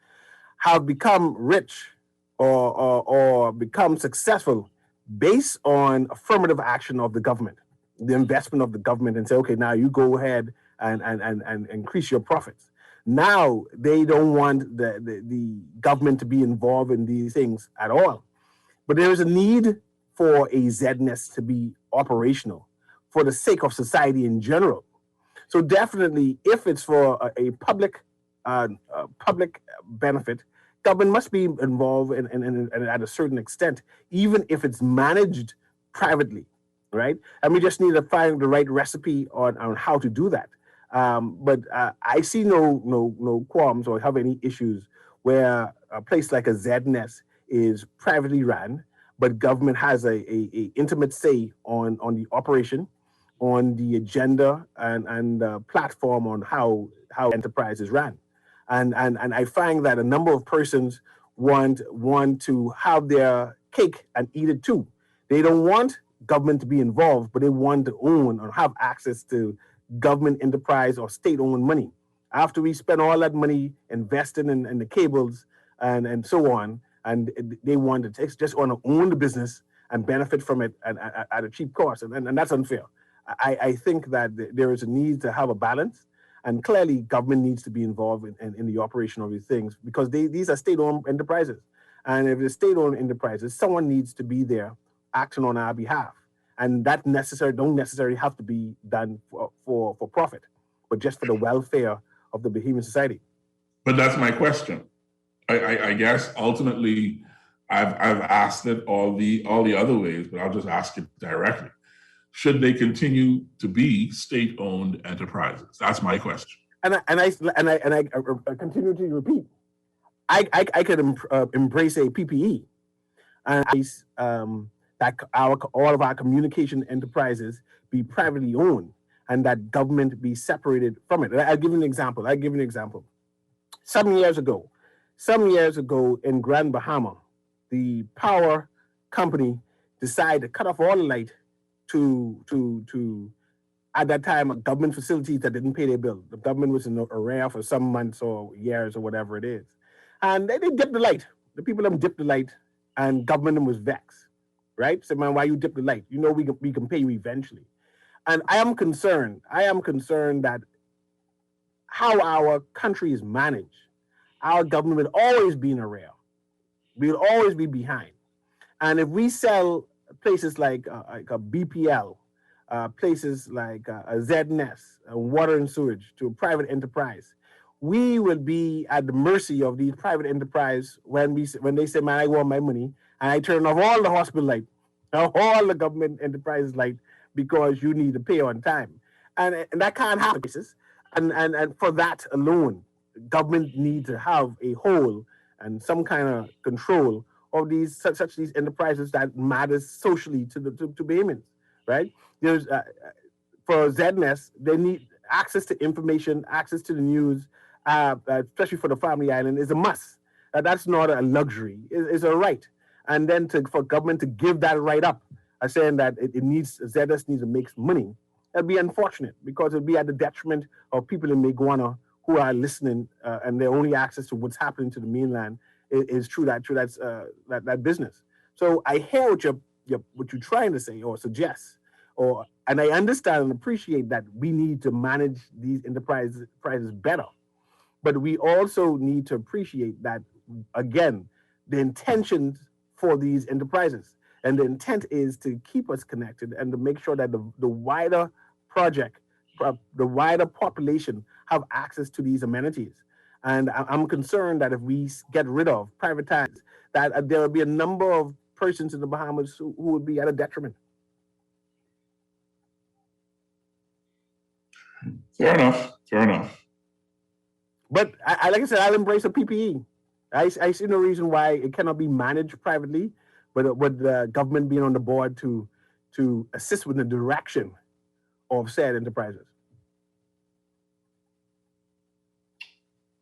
Speaker 2: have become rich or become successful based on affirmative action of the government, the investment of the government, and say, okay, now you go ahead and increase your profits. Now they don't want the government to be involved in these things at all. But there is a need for a ZNES to be operational for the sake of society in general. So definitely, if it's for a public benefit, government must be involved in at a certain extent, even if it's managed privately, right? And we just need to find the right recipe on how to do that. But I see no qualms or have any issues where a place like a ZNES is privately run, but government has a intimate say on the operation, on the agenda and platform on how enterprise is run. And I find that a number of persons want to have their cake and eat it too. They don't want government to be involved, but they want to own or have access to government enterprise or state-owned money. After we spend all that money investing in the cables and so on, and they want to just want to own the business and benefit from it at a cheap cost, and that's unfair. I think that there is a need to have a balance, and clearly government needs to be involved in the operation of these things because these are state-owned enterprises. And if it's state-owned enterprises, someone needs to be there acting on our behalf. And that don't necessarily have to be done for profit, but just for the welfare of the Bahamian society.
Speaker 1: But that's my question. I guess ultimately, I've asked it all the other ways, but I'll just ask it directly. Should they continue to be state-owned enterprises? That's my question.
Speaker 2: And I continue to repeat. I could embrace a PPE, and that all of our communication enterprises be privately owned, and that government be separated from it. I'll give you an example. Some years ago in Grand Bahama, the power company decided to cut off all the light to at that time government facilities that didn't pay their bill. The government was in arrear for some months or years or whatever it is. And they dipped the light. The people them dipped the light, and government was vexed, right? So, man, why you dip the light? You know we can pay you eventually. And I am concerned that how our country is managed, our government will always be in arrear. We will always be behind. And if we sell places like a BPL, places like a ZNS, water and sewage, to a private enterprise, we will be at the mercy of these private enterprise when they say, man, I want my money, and I turn off all the hospital light, all the government enterprise light, because you need to pay on time. And that can't happen. And for that alone, government needs to have a hold and some kind of control of these enterprises that matters socially to Bahamians, right? There's for ZNS, they need access to information, access to the news, especially for the Family Island, is a must. That's not a luxury; it's a right. And then for government to give that right up, saying that ZNS needs to make money, that'd be unfortunate, because it'd be at the detriment of people in Maguana who are listening, and their only access to what's happening to the mainland is through that business. So I hear what you're trying to say or suggest, and I understand and appreciate that we need to manage these enterprises better, but we also need to appreciate that, again, the intentions for these enterprises, and the intent is to keep us connected and to make sure that the wider project, the wider population have access to these amenities. And I'm concerned that if we get rid of, privatize, that there will be a number of persons in the Bahamas who would be at a detriment.
Speaker 1: Fair enough.
Speaker 2: But like I said, I'll embrace a PPE. I see no reason why it cannot be managed privately, but with the government being on the board to assist with the direction of said enterprises.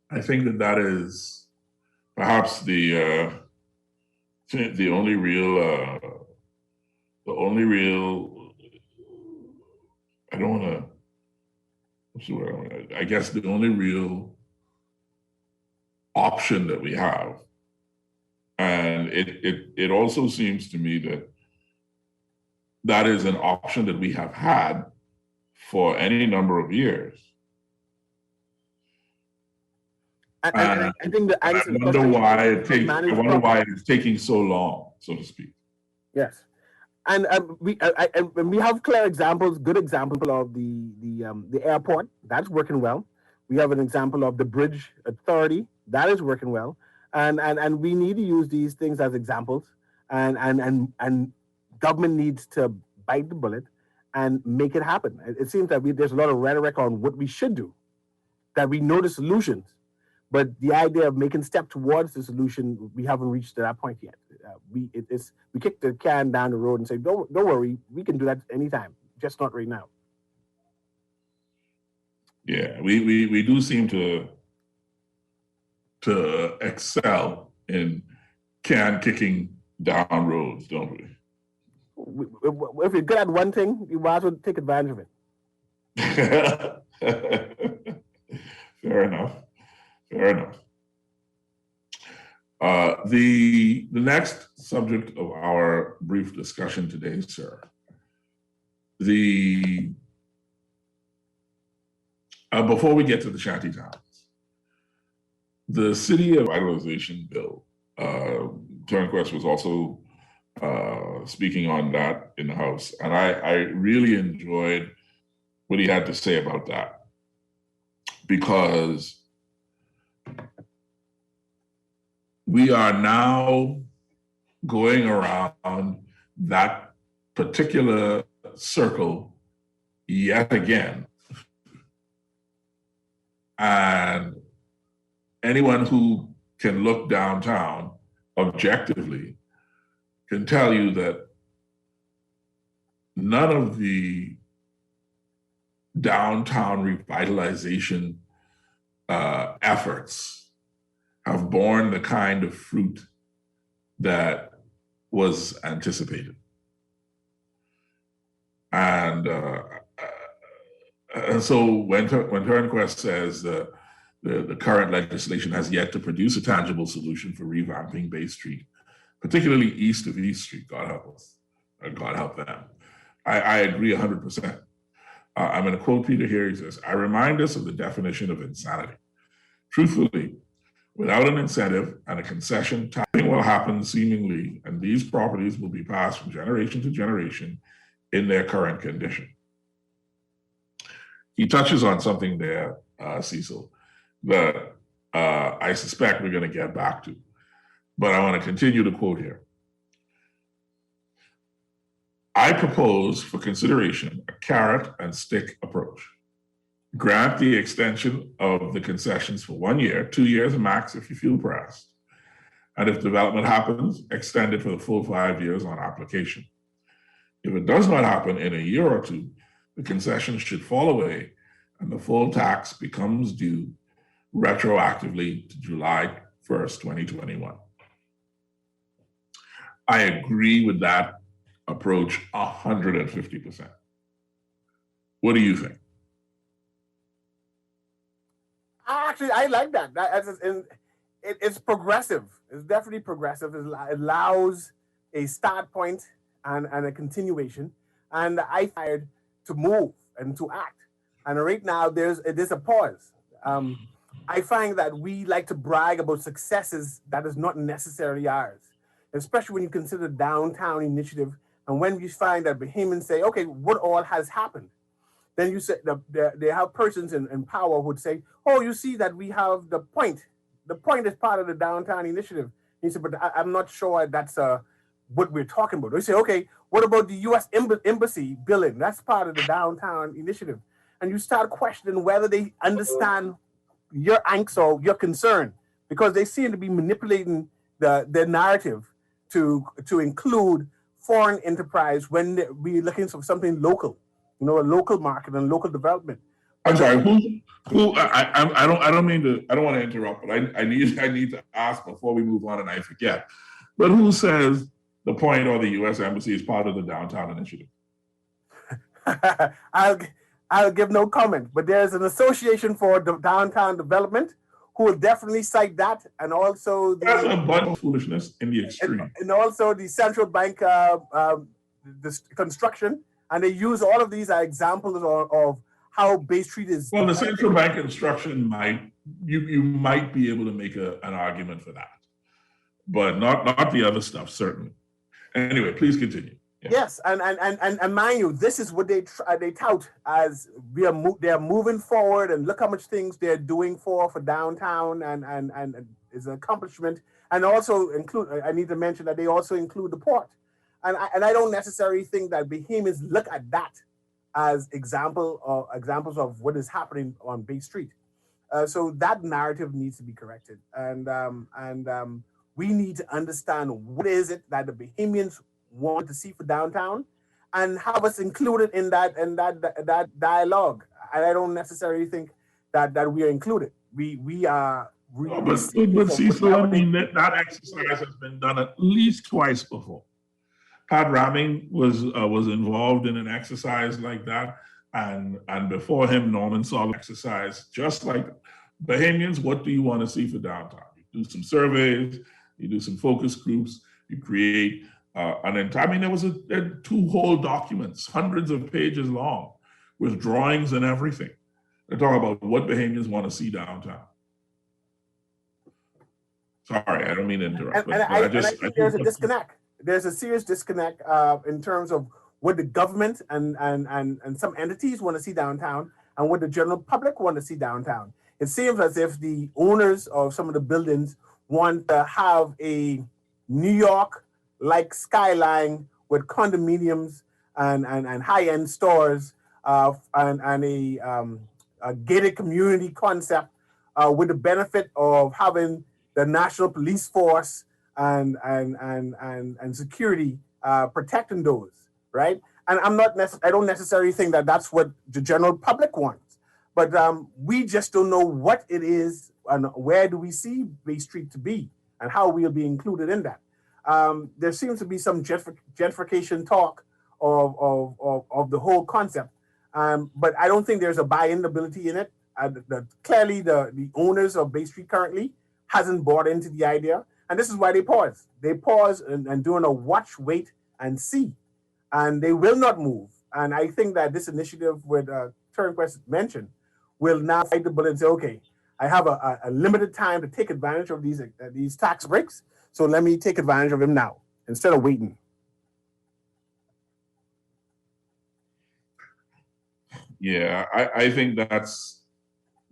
Speaker 1: I think that is perhaps the only real I don't want to. I guess the only real option that we have, and it also seems to me that is an option that we have had for any number of years.
Speaker 2: I think the answer.
Speaker 1: I wonder why it's taking so long, so to speak.
Speaker 2: Yes, and we have clear examples, good example of the airport that's working well. We have an example of the bridge authority that is working well, and we need to use these things as examples, and government needs to bite the bullet and make it happen. It seems that there's a lot of rhetoric on what we should do, that we know the solutions, but the idea of making step towards the solution, we haven't reached to that point yet. We kick the can down the road and say, don't worry, we can do that anytime, just not right now.
Speaker 1: Yeah, we do seem to excel in can kicking down roads, don't we?
Speaker 2: If you're good at one thing, you might as well take advantage of it.
Speaker 1: Fair enough. The next subject of our brief discussion today, sir, before we get to the shanty towns, the City Revitalization Bill, Turnquest was also speaking on that in the House, and I really enjoyed what he had to say about that, because we are now going around that particular circle yet again. And anyone who can look downtown objectively can tell you that none of the downtown revitalization efforts have borne the kind of fruit that was anticipated. And so when Turnquest says the current legislation has yet to produce a tangible solution for revamping Bay Street, particularly east of East Street, God help us, or God help them, I agree 100%. I'm going to quote Peter here. He says, "I remind us of the definition of insanity. Truthfully, without an incentive and a concession, nothing will happen seemingly, and these properties will be passed from generation to generation in their current condition." He touches on something there, Cecil, that I suspect we're going to get back to. But I want to continue to quote here. "I propose for consideration a carrot and stick approach. Grant the extension of the concessions for 1 year, 2 years max if you feel pressed. And if development happens, extend it for the full 5 years on application. If it does not happen in a year or two, the concessions should fall away and the full tax becomes due retroactively to July 1st, 2021. I agree with that approach 150%. What do you think?
Speaker 2: Actually, I like that. It's progressive. It's definitely progressive. It allows a start point and a continuation. And I fired to move and to act. And right now, there's a pause. I find that we like to brag about successes that is not necessarily ours, especially when you consider downtown initiative. And when you find that Bahamians say, okay, what all has happened? Then you say they have persons in power who would say, oh, you see that we have the point. The point is part of the downtown initiative. He said, but I'm not sure that's what we're talking about. They say, okay, what about the U.S. Embassy billing? That's part of the downtown initiative. And you start questioning whether they understand your angst or your concern, because they seem to be manipulating the narrative to include foreign enterprise when we're looking for something local, a local market and local development.
Speaker 1: I'm sorry, who I don't mean to, I don't want to interrupt, but I need to ask before we move on and I forget. But who says the point or the U.S. Embassy is part of the downtown initiative?
Speaker 2: I'll give no comment, but there's an association for downtown development who will definitely cite that, and also
Speaker 1: that's a bunch of foolishness in the extreme.
Speaker 2: And also the central bank this construction, and they use all of these as examples of how Bay Street is.
Speaker 1: Well, the central bank construction you might be able to make an argument for that, but not the other stuff, certainly. Anyway, please continue. Yeah.
Speaker 2: Yes, and mind you, this is what they tout as they're moving forward, and look how much things they're doing for downtown, and is an accomplishment. And also I need to mention that they also include the port, and I don't necessarily think that Bahamians look at that as examples of what is happening on Bay Street. So that narrative needs to be corrected, and we need to understand what is it that the Bahamians want to see for downtown, and have us included in that dialogue. And I don't necessarily think that we are included. We are.
Speaker 1: But Cecil, I mean that exercise has been done at least twice before. Pat Ramming was involved in an exercise like that, and before him, Norman saw exercise just like Bahamians. What do you want to see for downtown? You do some surveys, you do some focus groups, you create. There was two whole documents, hundreds of pages long, with drawings and everything. They're talking about what Bahamians want to see downtown. Sorry, I don't mean to interrupt.
Speaker 2: I think there's a disconnect. There's a serious disconnect in terms of what the government and some entities want to see downtown and what the general public want to see downtown. It seems as if the owners of some of the buildings want to have a New York like Skyline with condominiums and high-end stores and a gated community concept with the benefit of having the national police force and security protecting those, right? And I don't necessarily think that that's what the general public wants, but we just don't know what it is and where do we see Bay Street to be and how we'll be included in that. There seems to be some gentrification talk of the whole concept, but I don't think there's a buy-in ability in it. Clearly, the owners of Bay Street currently hasn't bought into the idea, and this is why they pause. They pause and doing a watch, wait, and see, and they will not move. And I think that this initiative with Turnquest mentioned will now fight the bullet and say, okay, I have a limited time to take advantage of these tax breaks, so let me take advantage of them now instead of waiting.
Speaker 1: Yeah, I think that's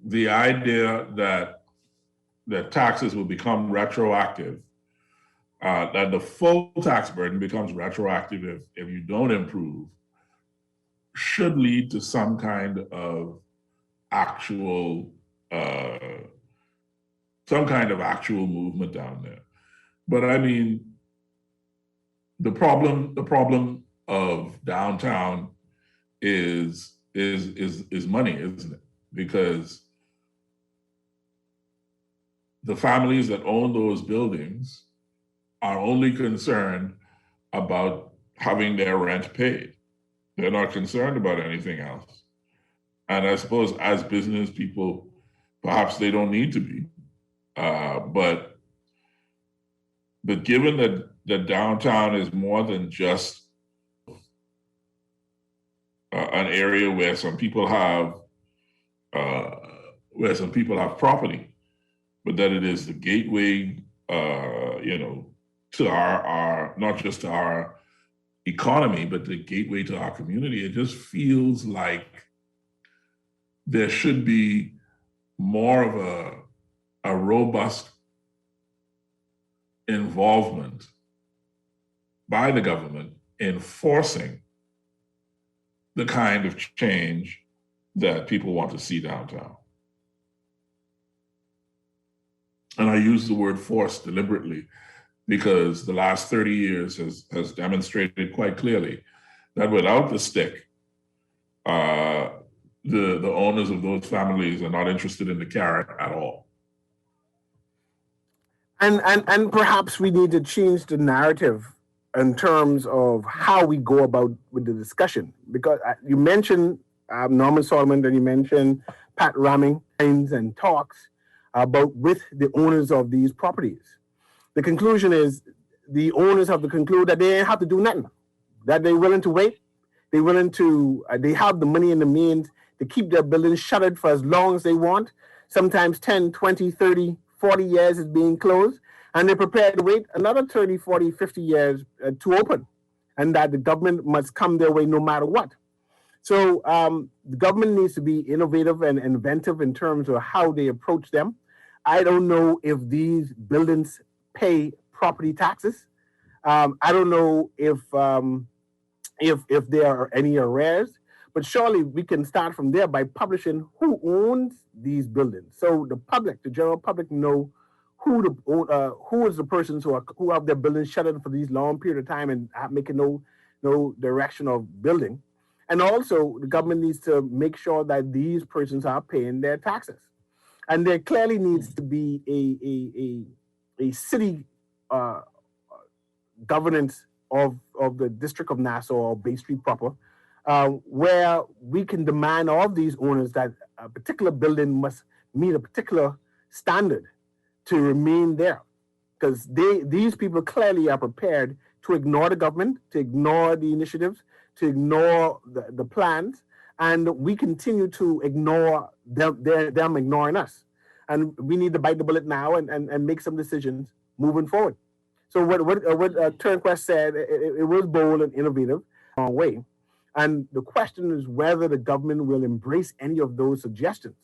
Speaker 1: the idea that taxes will become retroactive, that the full tax burden becomes retroactive if you don't improve, should lead to some kind of actual movement down there. But I mean, the problem of downtown is money, isn't it? Because the families that own those buildings are only concerned about having their rent paid. They're not concerned about anything else. And I suppose as business people, perhaps they don't need to be. But given that downtown is more than just an area where some people have property, but that it is the gateway, to our not just to our economy, but the gateway to our community. It just feels like there should be more of a robust involvement by the government in forcing the kind of change that people want to see downtown. And I use the word force deliberately because the last 30 years has demonstrated quite clearly that without the stick, the owners of those families are not interested in the carrot at all.
Speaker 2: And perhaps we need to change the narrative in terms of how we go about with the discussion, because you mentioned Norman Solomon, then you mentioned Pat Ramming and talks about with the owners of these properties. The conclusion is the owners have to conclude that they have to do nothing, that they're willing to wait, they're willing to, they have the money and the means to keep their buildings shuttered for as long as they want. Sometimes 10, 20, 30, 40 years is being closed, and they're prepared to wait another 30, 40, 50 years to open, and that the government must come their way no matter what. So the government needs to be innovative and inventive in terms of how they approach them. I don't know if these buildings pay property taxes. I don't know if there are any arrears, but surely we can start from there by publishing who owns these buildings, so the public, the general public, know who is the persons who have their buildings shuttered for these long period of time and making no direction of building. And also, the government needs to make sure that these persons are paying their taxes. And there clearly needs to be a city governance of the District of Nassau or Bay Street proper, where we can demand of these owners that a particular building must meet a particular standard to remain there. Because these people clearly are prepared to ignore the government, to ignore the initiatives, to ignore the plans, and we continue to ignore them ignoring us. And we need to bite the bullet now and make some decisions moving forward. So what Turnquest said, it was bold and innovative, long way. And the question is whether the government will embrace any of those suggestions.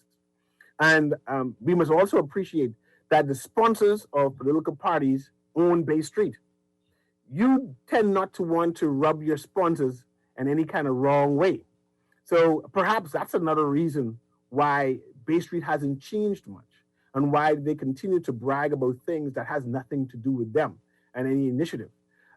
Speaker 2: And we must also appreciate that the sponsors of political parties own Bay Street. you tend not to want to rub your sponsors in any kind of wrong way. So perhaps that's another reason why Bay Street hasn't changed much and why they continue to brag about things that has nothing to do with them and any initiative.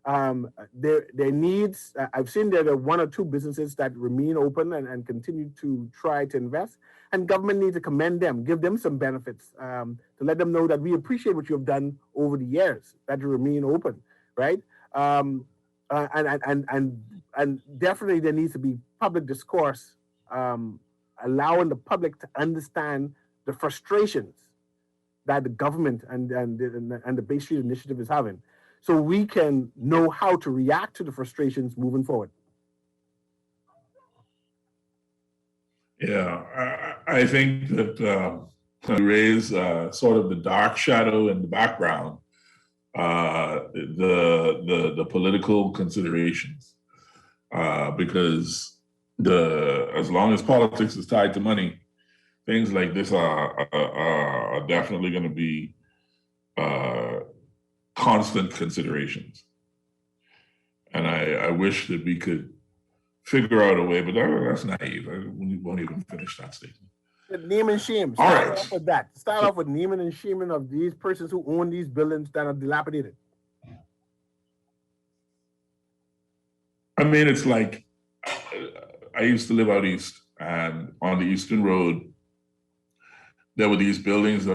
Speaker 2: Their needs, I've seen there are one or two businesses that remain open and continue to try to invest, and government needs to commend them, give them some benefits, to let them know that we appreciate what you have done over the years, that you remain open, right? And definitely there needs to be public discourse, allowing the public to understand the frustrations that the government and the Bay Street Initiative is having, so we can know how to react to the frustrations moving forward.
Speaker 1: Yeah, I think that you raise sort of the dark shadow in the background, the political considerations, because as long as politics is tied to money, things like this are definitely going to be constant considerations. And I wish that we could figure out a way, but that's naive. We won't even finish that statement.
Speaker 2: Name and shame. Start off with that. Start off with naming and shaming of these persons who own these buildings that are dilapidated.
Speaker 1: I mean, it's like, I used to live out east, and on the Eastern Road, there were these buildings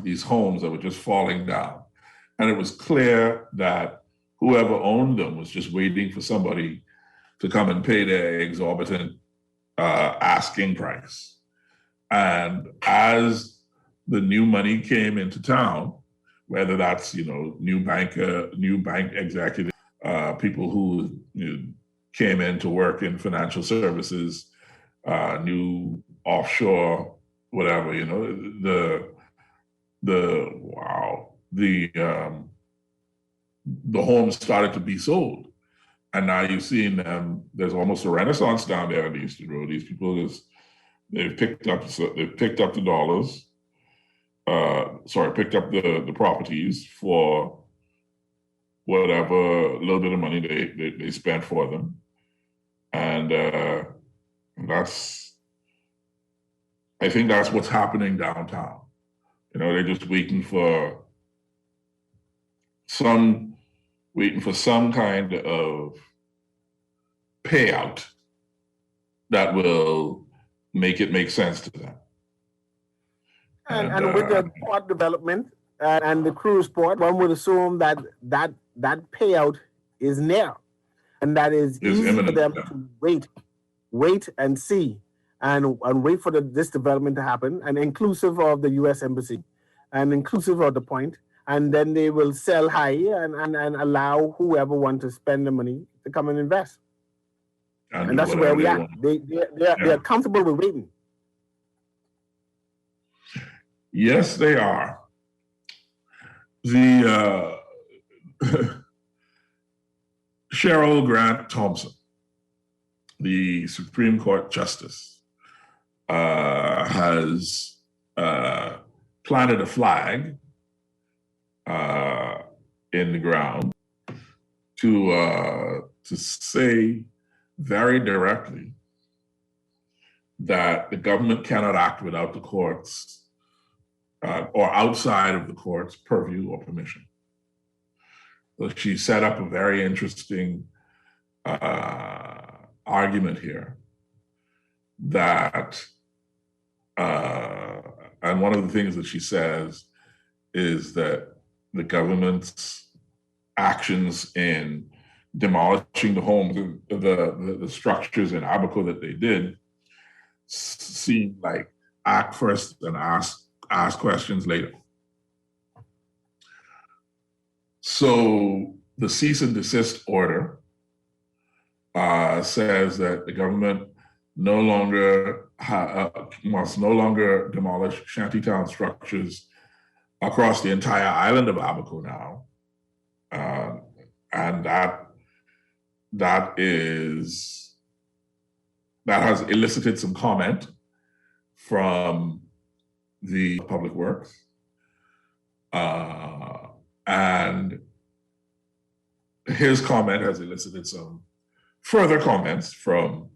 Speaker 1: these homes that were just falling down. And it was clear that whoever owned them was just waiting for somebody to come and pay their exorbitant asking price. And as the new money came into town, whether that's, new bank executives, people who came in to work in financial services, new offshore, whatever, the homes started to be sold. And now you've seen there's almost a renaissance down there on the Eastern Road. These people, they've picked up the dollars, picked up the properties for whatever little bit of money they spent for them. And I think that's what's happening downtown. They're just waiting for some kind of payout that will make it make sense to them.
Speaker 2: And with the port development and the cruise port, one would assume that payout is near, and that is easy imminent, for them to wait and see, and wait for this development to happen, and inclusive of the U.S. Embassy, and inclusive of the point, and then they will sell high and allow whoever wants to spend the money to come and invest. And that's where we are. They are comfortable with waiting.
Speaker 1: Yes, they are. The Cheryl Grant Thompson, the Supreme Court Justice, has planted a flag in the ground to say very directly that the government cannot act without the courts or outside of the court's purview or permission. So she set up a very interesting argument here that, and one of the things that she says is that the government's actions in demolishing the homes, the structures in Abaco that they did, seem like act first and ask questions later. So the cease and desist order says that the government must no longer demolish shantytown structures across the entire island of Abaco now, and that has elicited some comment from the Public Works, and his comment has elicited some further comments from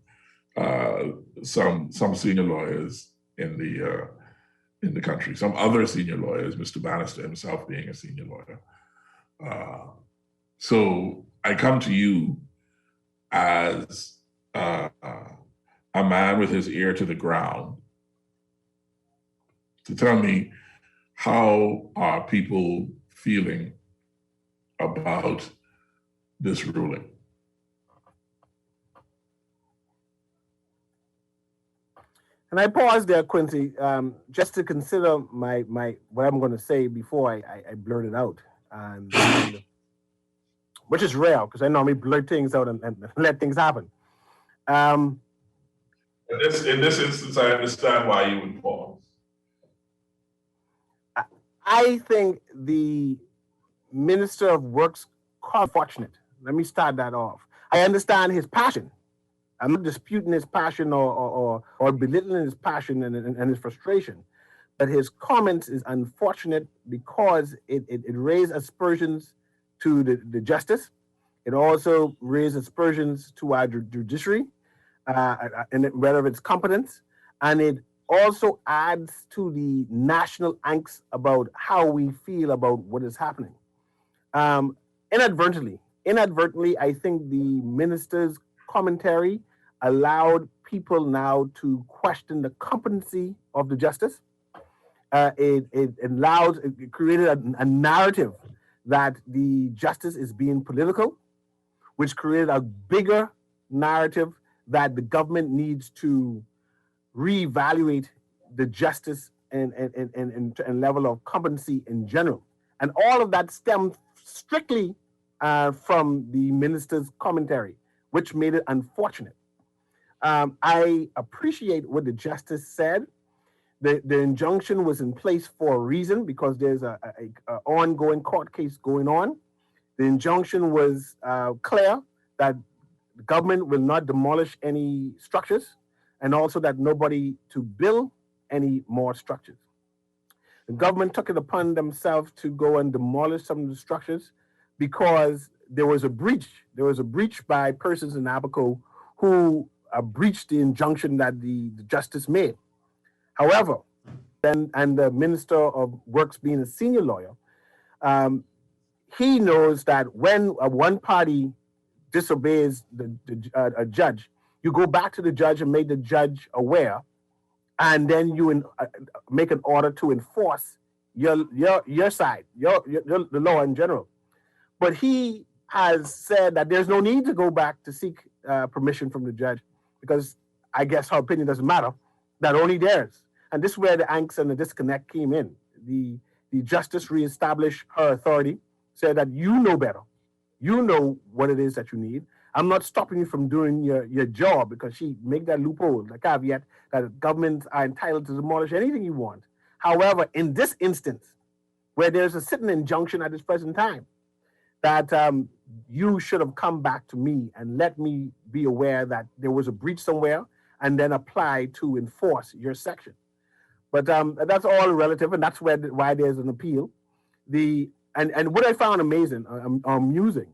Speaker 1: some senior lawyers in the country, some other senior lawyers, Mr. Bannister himself being a senior lawyer. So I come to you as a man with his ear to the ground to tell me, how are people feeling about this ruling?
Speaker 2: And I pause there, Quincy, just to consider my what I'm going to say before I blurt it out, and which is rare because I normally blurt things out and let things happen.
Speaker 1: In this instance, I understand why you would pause.
Speaker 2: I think the Minister of Works called fortunate. Let me start that off. I understand his passion. I'm not disputing his passion or belittling his passion and his frustration, but his comments is unfortunate because it raised aspersions to the justice. It also raised aspersions to our judiciary, and whether it's competence, and it also adds to the national angst about how we feel about what is happening. Inadvertently, I think the minister's commentary allowed people now to question the competency of the justice. It created a narrative that the justice is being political, which created a bigger narrative that the government needs to reevaluate the justice and level of competency in general. And all of that stemmed strictly from the minister's commentary, which made it unfortunate. I appreciate what the justice said. The injunction was in place for a reason because there's a ongoing court case going on. The injunction was clear that the government will not demolish any structures, and also that nobody to build any more structures. The government took it upon themselves to go and demolish some of the structures because there was a breach. There was a breach by persons in Abaco who breached the injunction that the justice made. However, and the Minister of Works being a senior lawyer, he knows that when one party disobeys a judge, you go back to the judge and make the judge aware, and then you make an order to enforce your side, the law in general. But he has said that there's no need to go back to seek permission from the judge because I guess her opinion doesn't matter, that only theirs. And this is where the angst and the disconnect came in. The justice reestablished her authority, said that you know better. You know what it is that you need. I'm not stopping you from doing your job, because she make that loophole, the caveat that governments are entitled to demolish anything you want. However, in this instance, where there's a sitting injunction at this present time, that you should have come back to me and let me be aware that there was a breach somewhere and then apply to enforce your section. But that's all relative, and that's why there's an appeal. And what I found amazing, amusing,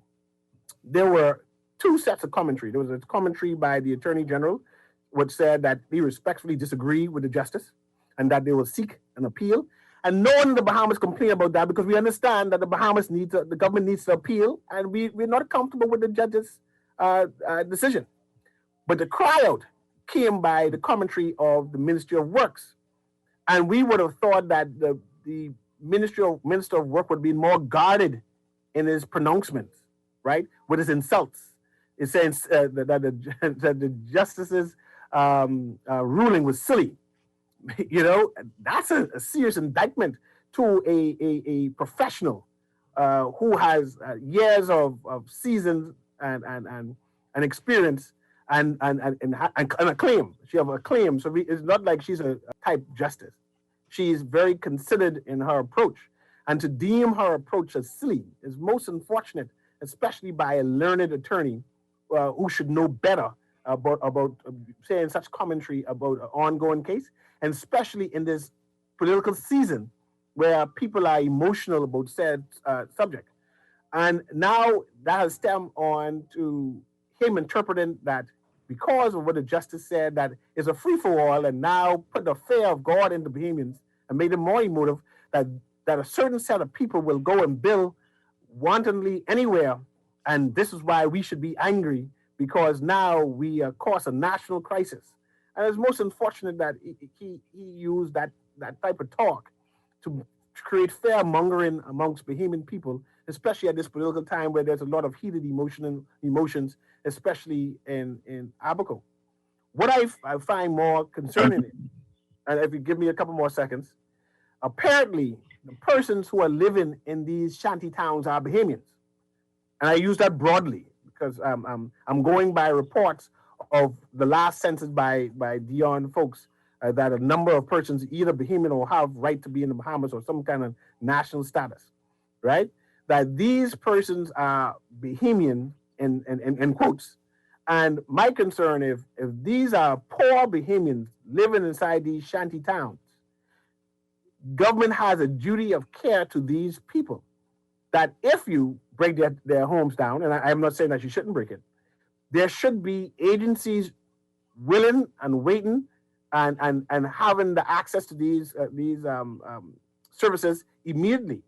Speaker 2: there were two sets of commentary. There was a commentary by the Attorney General, which said that he respectfully disagreed with the justice and that they will seek an appeal. And no one in the Bahamas complained about that because we understand that the government needs to appeal, and we're not comfortable with the judge's decision. But the cry out came by the commentary of the Ministry of Works. And we would have thought that the Minister of Work would be more guarded in his pronouncements, right, with his insults. It says that the justice's ruling was silly. You know, that's a serious indictment to a professional who has years of seasons and experience and a claim. She have a claim, so it's not like she's a type justice. She's very considered in her approach, and to deem her approach as silly is most unfortunate, especially by a learned attorney who should know better about saying such commentary about an ongoing case, and especially in this political season where people are emotional about said subject. And now that has stemmed on to him interpreting that because of what the justice said, that it's a free for all, and now put the fear of God into Bahamians and made it more emotive that a certain set of people will go and build wantonly anywhere. And this is why we should be angry, because now we cause a national crisis. And it's most unfortunate that he used that type of talk to create fear mongering amongst Bahamian people, especially at this political time where there's a lot of heated emotions, especially in Abaco. What I find more concerning, and if you give me a couple more seconds, apparently the persons who are living in these shanty towns are Bahamians. And I use that broadly because I'm going by reports of the last census by Dion folks that a number of persons, either Bahamian or have right to be in the Bahamas or some kind of national status, right? That these persons are Bahamian in quotes. And my concern if these are poor Bahamians living inside these shanty towns, government has a duty of care to these people. That if you break their homes down, and I'm not saying that you shouldn't break it, there should be agencies willing and waiting and having the access to these services immediately.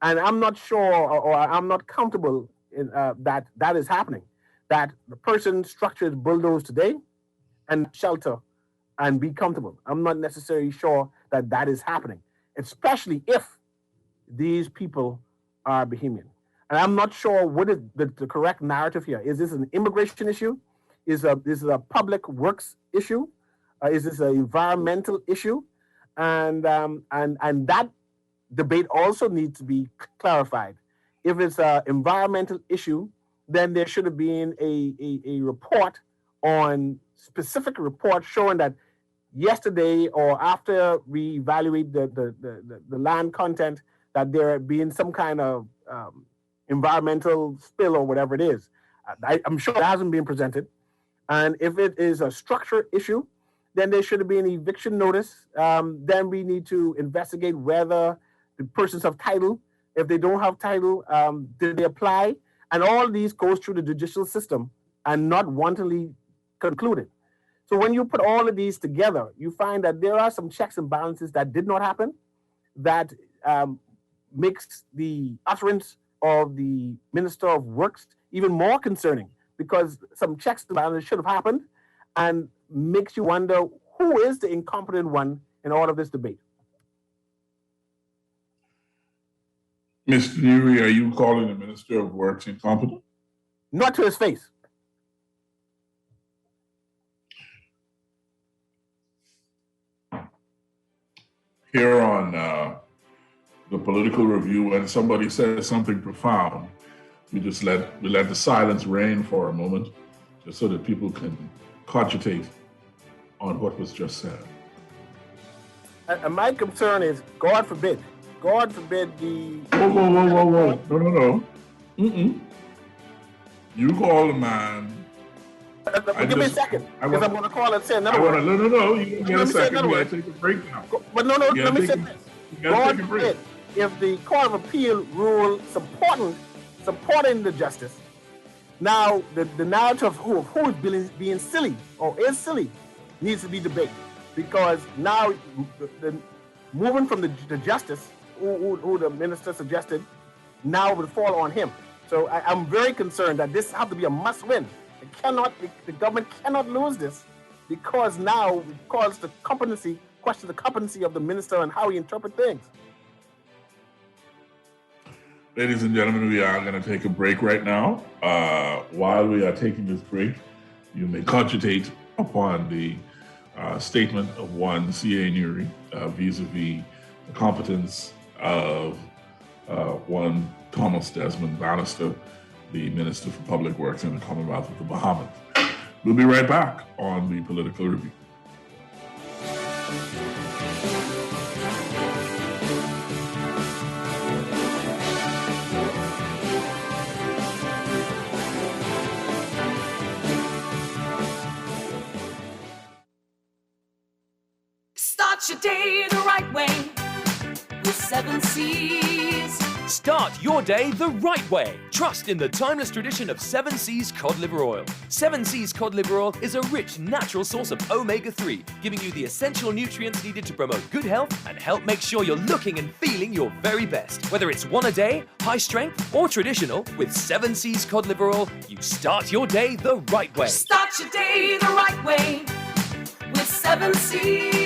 Speaker 2: And I'm not sure or I'm not comfortable in, that is happening. That the person structure is bulldozed today and shelter and be comfortable. I'm not necessarily sure that is happening, especially if these people are Bahamian. And I'm not sure what is the correct narrative here. Is this an immigration issue? Is this a public works issue? Is this an environmental issue? And that debate also needs to be clarified. If it's an environmental issue, then there should have been a report on specific report showing that yesterday or after we evaluate the land content, that there had been some kind of environmental spill or whatever it is. I'm sure it hasn't been presented. And if it is a structure issue, then there should have been an eviction notice. Then we need to investigate whether the persons have title. If they don't have title, did they apply? And all these goes through the judicial system and not wantonly concluded. So when you put all of these together, you find that there are some checks and balances that did not happen, that makes the utterance of the Minister of Works even more concerning, because some checks and balances should have happened, and makes you wonder who is the incompetent one in all of this debate.
Speaker 1: Mr. Neary, are you calling the Minister of Works incompetent?
Speaker 2: Not to his face.
Speaker 1: Here on the Political Review, when somebody says something profound, we let the silence reign for a moment, just so that people can cogitate on what was just said.
Speaker 2: And my concern is, God forbid the...
Speaker 1: Whoa. No. Mm-mm. You call the man.
Speaker 2: Give me a second, because I'm going to call and say another word.
Speaker 1: No. You get a second. We got to take a break now.
Speaker 2: But no, let me say this. God forbid, if the Court of Appeal ruled supporting the justice, now the narrative of who is being silly or is silly needs to be debated, because now the moving from the justice who the minister suggested now would fall on him. So I'm very concerned that this has to be a must-win. The government cannot lose this, because now it calls question the competency of the minister and how he interprets things.
Speaker 1: Ladies and gentlemen, we are going to take a break right now. While we are taking this break, you may cogitate upon the statement of one C.A. Neary vis-a-vis the competence of one Thomas Desmond Bannister, the Minister for Public Works in the Commonwealth of the Bahamas. We'll be right back on the Political Review.
Speaker 8: Start your day the right way with 7 C's. Start your day the right way. Trust in the timeless tradition of 7 Seas cod liver oil. 7 Seas cod liver oil is a rich, natural source of omega-3, giving you the essential nutrients needed to promote good health and help make sure you're looking and feeling your very best. Whether it's one a day, high strength, or traditional, with 7 Seas cod liver oil, you start your day the right way.
Speaker 4: Start your day the right way with 7 Seas.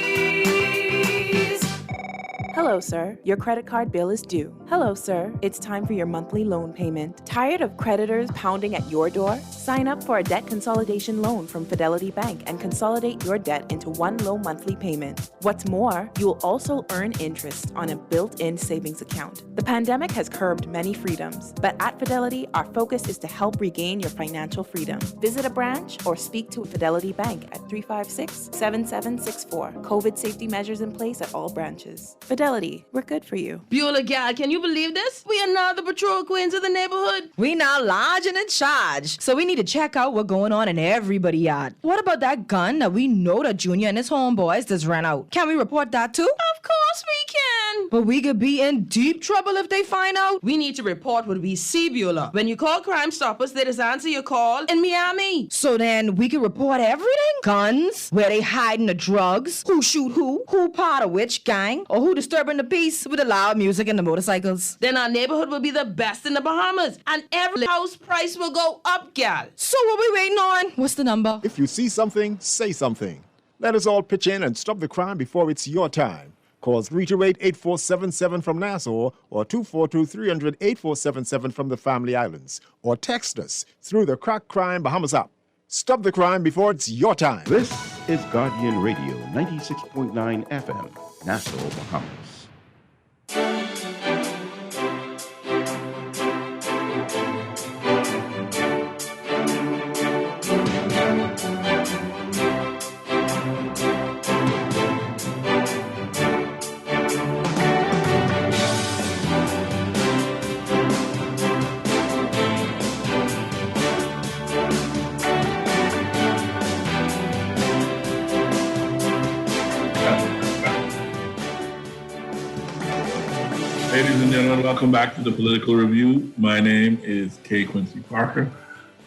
Speaker 9: Hello, sir. Your credit card bill is due. Hello, sir. It's time for your monthly loan payment. Tired of creditors pounding at your door? Sign up for a debt consolidation loan from Fidelity Bank and consolidate your debt into one low monthly payment. What's more, you will also earn interest on a built-in savings account. The pandemic has curbed many freedoms, but at Fidelity, our focus is to help regain your financial freedom. Visit a branch or speak to Fidelity Bank at 356-7764. COVID safety measures in place at all branches. Fidelity, we're good for you.
Speaker 10: Beulah gal, can you believe this? We are now the patrol queens of the neighborhood.
Speaker 11: We now large and in charge. So we need to check out what's going on in everybody's yard. What about that gun that we know that Junior and his homeboys just ran out? Can we report that too?
Speaker 10: Of course we can.
Speaker 11: But we could be in deep trouble if they find out.
Speaker 10: We need to report what we see, Beulah. When you call Crime Stoppers, they just answer your call in Miami.
Speaker 11: So then we can report everything? Guns, where they hiding the drugs, who shoot who part of which gang, or who disturbing the peace with the loud music and the motorcycles.
Speaker 10: Then our neighborhood will be the best in the Bahamas, and every house price will go up, gal.
Speaker 11: So what we waiting on? What's the number?
Speaker 6: If you see something, say something. Let us all pitch in and stop the crime before it's your time. Call 328-8477 from Nassau or 242-300-8477 from the Family Islands. Or text us through the Crack Crime Bahamas app. Stop the crime before it's your time.
Speaker 7: This is Guardian Radio 96.9 FM, Nassau, Bahamas.
Speaker 1: Ladies and gentlemen, welcome back to the Political Review. My name is Quincy Parker.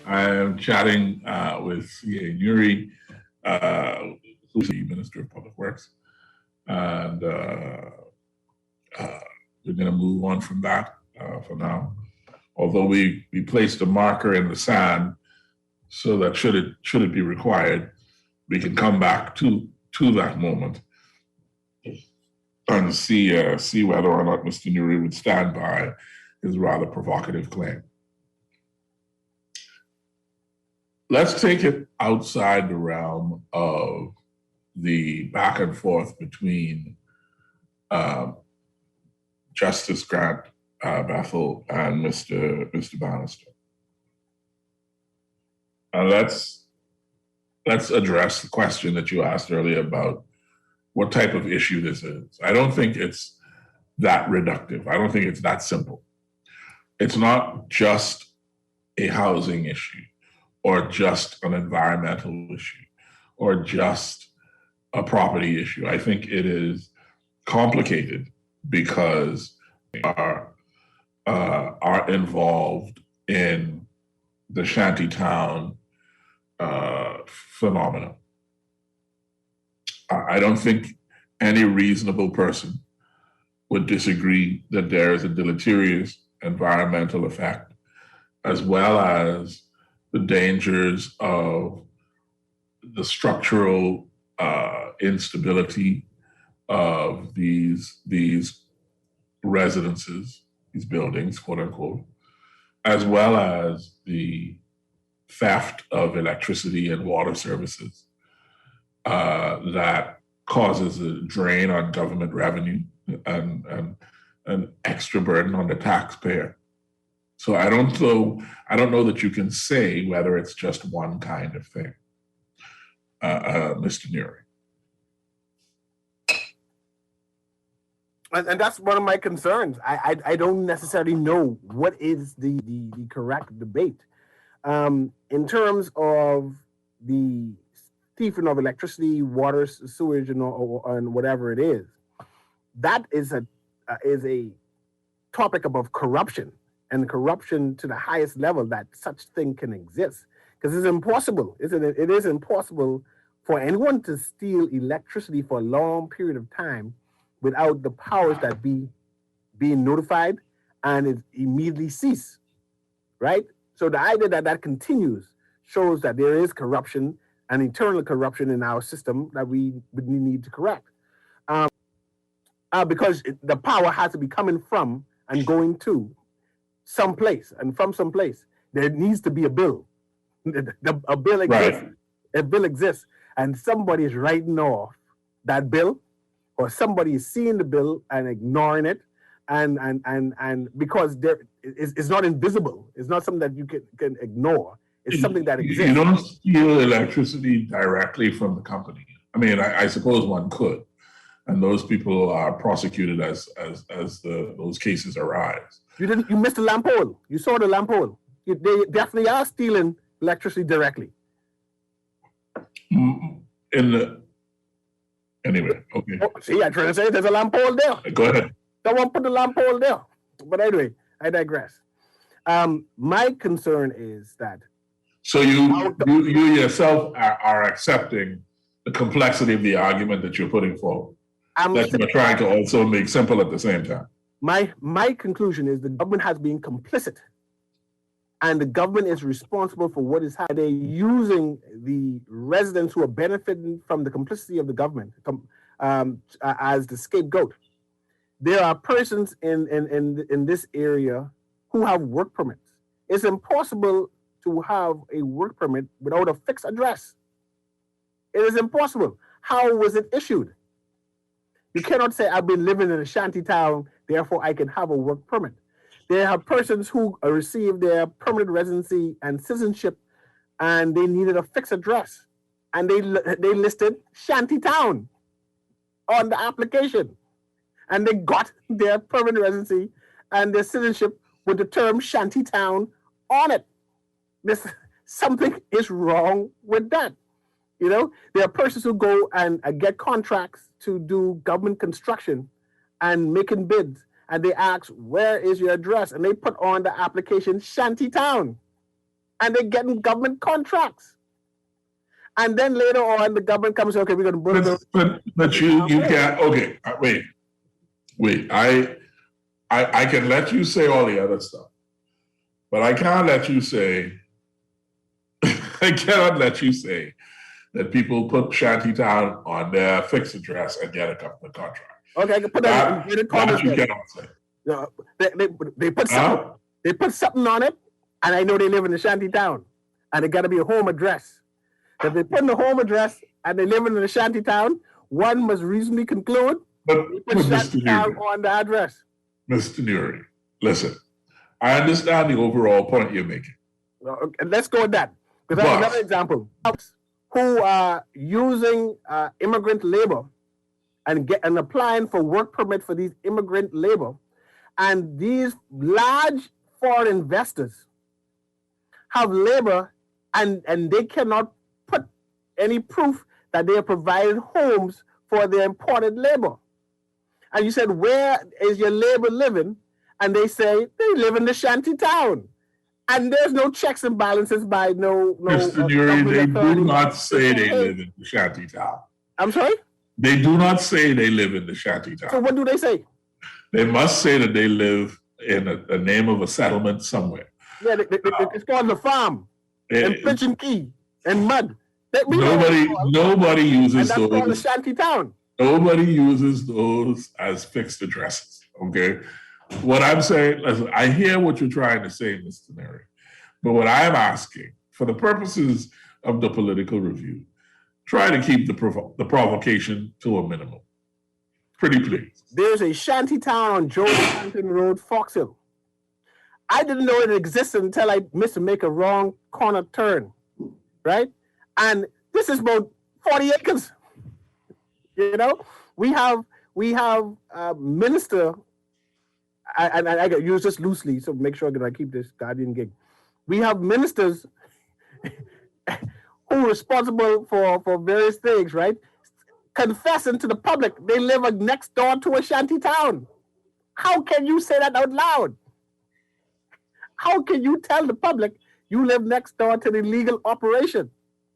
Speaker 1: I am chatting with C.A. Nuri, who's the Minister of Public Works. And we're going to move on from that for now. Although we placed a marker in the sand so that should it be required, we can come back to that moment and see whether or not Mr. Nuri would stand by his rather provocative claim. Let's take it outside the realm of the back and forth between Justice Grant Bethel and Mr. Bannister. And let's address the question that you asked earlier about what type of issue this is. I don't think it's that reductive. I don't think it's that simple. It's not just a housing issue or just an environmental issue or just a property issue. I think it is complicated because they are involved in the shantytown phenomenon. I don't think any reasonable person would disagree that there is a deleterious environmental effect, as well as the dangers of the structural instability of these residences, these buildings, quote unquote, as well as the theft of electricity and water services that causes a drain on government revenue and an extra burden on the taxpayer. So I don't know that you can say whether it's just one kind of thing, Mr. Nuri.
Speaker 2: And that's one of my concerns. I don't necessarily know what is the correct debate. In terms of the thieving of electricity, water, sewage, and whatever it is, that is a topic about corruption and corruption to the highest level that such thing can exist. Because it's impossible, isn't it? It is impossible for anyone to steal electricity for a long period of time without the powers that be being notified and it immediately cease, right? So the idea that that continues shows that there is corruption and internal corruption in our system that we need to correct. Because the power has to be coming from and going to some place, and from some place, there needs to be a bill. A bill exists. Right. A bill exists, and somebody is writing off that bill, or somebody is seeing the bill and ignoring it, and because it's not invisible. It's not something that you can ignore. It's something that exists.
Speaker 1: You don't steal electricity directly from the company. I mean, I suppose one could, and those people are prosecuted as those cases arise.
Speaker 2: You missed the lamp pole. You saw the lamp pole. They definitely are stealing electricity directly.
Speaker 1: Anyway, okay.
Speaker 2: Oh, see, I'm trying to say there's a lamp pole there.
Speaker 1: Go ahead.
Speaker 2: Someone put the lamp pole there. But anyway, I digress. My concern is that.
Speaker 1: So you yourself are accepting the complexity of the argument that you're putting forward. That you're trying to also make simple at the same time.
Speaker 2: My conclusion is the government has been complicit, and the government is responsible for what is happening. They're using the residents who are benefiting from the complicity of the government as the scapegoat. There are persons in this area who have work permits. It's impossible to have a work permit without a fixed address. It is impossible. How was it issued? You cannot say, I've been living in a shanty town, therefore I can have a work permit. There are persons who received their permanent residency and citizenship, and they needed a fixed address. And they listed shanty town on the application. And they got their permanent residency and their citizenship with the term shanty town on it. Something is wrong with that. You know, there are persons who go and get contracts to do government construction and making bids, and they ask, where is your address? And they put on the application shanty town, and they're getting government contracts. And then later on, the government comes and says, okay, we're going to build
Speaker 1: but you can't, okay, wait, I can let you say all the other stuff, but I can't let you say, I cannot let you say that people put shantytown on their fixed address and get a government contract.
Speaker 2: Okay, I can put that in the comments.
Speaker 1: You cannot say.
Speaker 2: No, they put something. They put something on it, and I know they live in the shantytown, and it got to be a home address. If they put in the home address and they live in the shantytown, one must reasonably conclude they put shantytown on the address.
Speaker 1: Mr. Nuri, listen, I understand the overall point you're making.
Speaker 2: Okay, let's go with that. Because I have another example. Who are using immigrant labor and applying for work permit for these immigrant labor, and these large foreign investors have labor and they cannot put any proof that they have provided homes for their imported labor. And you said, where is your labor living? And they say they live in the shanty town. And there's no checks and balances by no.
Speaker 1: Mr. Nuri, they do not say they live in the shanty town.
Speaker 2: I'm sorry?
Speaker 1: They do not say they live in the shanty town.
Speaker 2: So what do they say?
Speaker 1: They must say that they live in a name of a settlement somewhere.
Speaker 2: Yeah, it's called the farm, and Pigeon Key, and Mud.
Speaker 1: Nobody uses
Speaker 2: those. And that's called the shanty town.
Speaker 1: Nobody uses those as fixed addresses, okay? What I'm saying, listen, I hear what you're trying to say, Mr. Neri, but what I'm asking, for the purposes of the political review, try to keep the provocation to a minimum. Pretty please.
Speaker 2: There's a shanty town on Joe Hampton Road, Fox Hill. I didn't know it existed until I missed to make a wrong corner turn, right? And this is about 40 acres. You know, we have a minister. And I use this loosely, so make sure that I keep this Guardian gig. We have ministers who are responsible for various things, right? Confessing to the public they live next door to a shanty town. How can you say that out loud? How can you tell the public you live next door to the illegal operation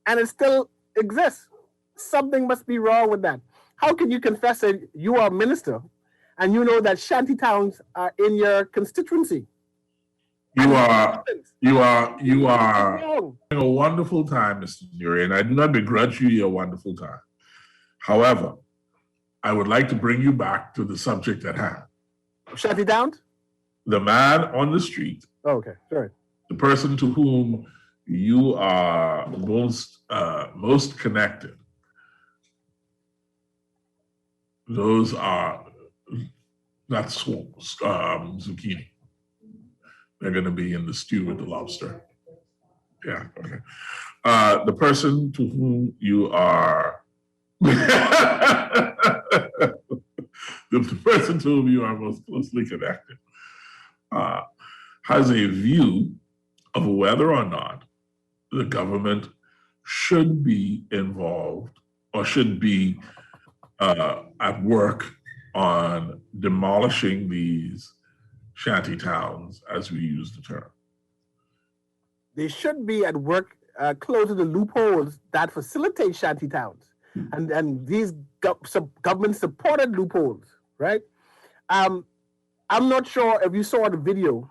Speaker 2: and it still exists? Something must be wrong with that. How can you confess that you are a minister and you know that shanty towns are in your constituency?
Speaker 1: You are having a wonderful time, Mr. Nuri, and I do not begrudge you your wonderful time. However, I would like to bring you back to the subject at hand.
Speaker 2: Shanty towns?
Speaker 1: The man on the street.
Speaker 2: Oh, okay, sorry.
Speaker 1: The person to whom you are most connected. That's zucchini. They're going to be in the stew with the lobster. Yeah, okay. The person to whom you are, the person to whom you are most closely connected, has a view of whether or not the government should be involved or should be at work on demolishing these shanty towns, as we use the term.
Speaker 2: They should be at work closing the loopholes that facilitate shanty towns and these government-supported loopholes, right? I'm not sure if you saw the video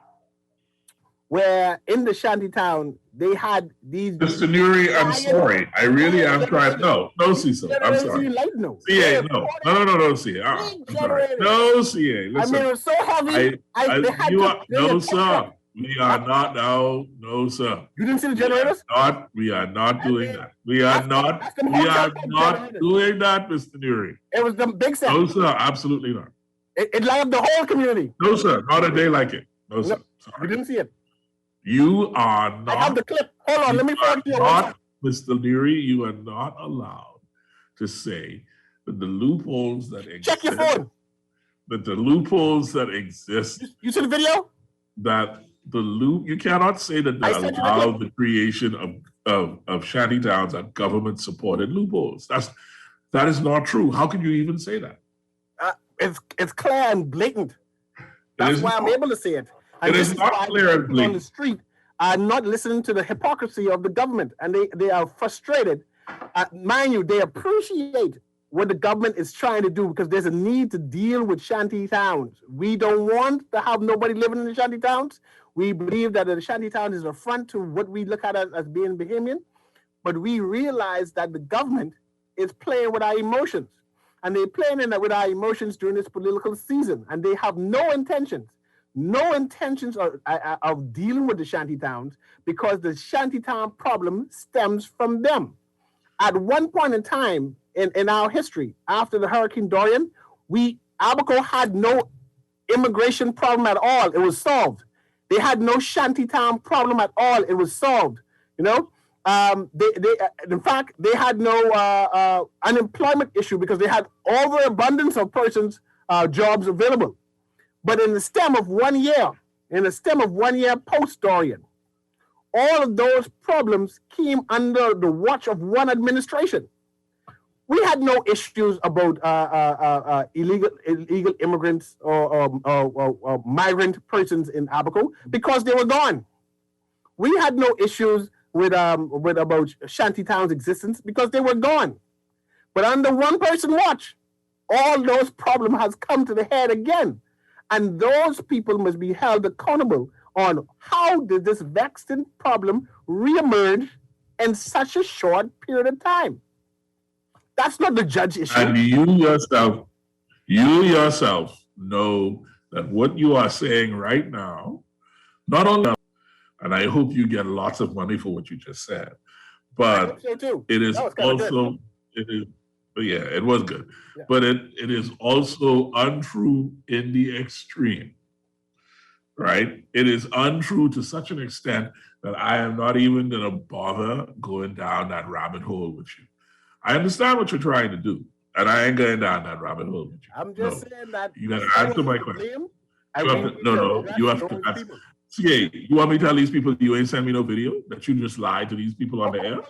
Speaker 2: where in the shanty town they had these.
Speaker 1: Mr. Nuri, I'm sorry. I really am trying. No, Cecil. I'm sorry. CA, no, CA. I'm sorry. No, CA. Listen,
Speaker 2: I mean, it was so heavy.
Speaker 1: No, sir. We are not. No, sir.
Speaker 2: You didn't see the generators?
Speaker 1: We are not doing that. We are not doing that, Mr. Nuri.
Speaker 2: It was the big set.
Speaker 1: No, sir. Absolutely not.
Speaker 2: It lighted up the whole community.
Speaker 1: No, sir. Not a day like it. No, sir. Sorry.
Speaker 2: You didn't see it.
Speaker 1: You are not.
Speaker 2: I have the clip. Hold on, let me find you.
Speaker 1: Mr. Leary, you are not allowed to say that the loopholes that exist.
Speaker 2: Check your phone.
Speaker 1: That the loopholes that exist.
Speaker 2: You see the video?
Speaker 1: That you cannot say that they allow the creation of shanty towns and government-supported loopholes. That is not true. How can you even say that?
Speaker 2: It's clear and blatant. That's why I'm able to say it.
Speaker 1: And it is not clear and blatant.
Speaker 2: On the street are not listening to the hypocrisy of the government, and they are frustrated. Mind you, they appreciate what the government is trying to do because there's a need to deal with shanty towns. We don't want to have nobody living in the shanty towns. We believe that the shanty town is a front to what we look at as being Bahamian, but we realize that the government is playing with our emotions, and they're playing with our emotions during this political season, and they have no intentions of dealing with the shanty towns because the shanty town problem stems from them. At one point in time in our history, after the Hurricane Dorian, Abaco had no immigration problem at all. It was solved. They had no shanty town problem at all. It was solved. You know, in fact, they had no unemployment issue because they had overabundance of persons jobs available. But in the stem of 1 year, post-Dorian, all of those problems came under the watch of one administration. We had no issues about illegal immigrants or migrant persons in Abaco because they were gone. We had no issues with about shantytown's existence because they were gone. But under one person watch, all those problems has come to the head again. And those people must be held accountable on how did this vexing problem reemerge in such a short period of time. That's not the judge issue.
Speaker 1: And you yourself know that what you are saying right now, not only, and I hope you get lots of money for what you just said, but it is also, it was good. Yeah. But it is also untrue in the extreme, right? It is untrue to such an extent that I am not even going to bother going down that rabbit hole with you. I understand what you're trying to do, and I ain't going down that rabbit hole with you.
Speaker 2: I'm just saying that
Speaker 1: you got to answer my question. You have to answer. CA, you want me to tell these people you ain't send me no video, that you just lied to these people on the air?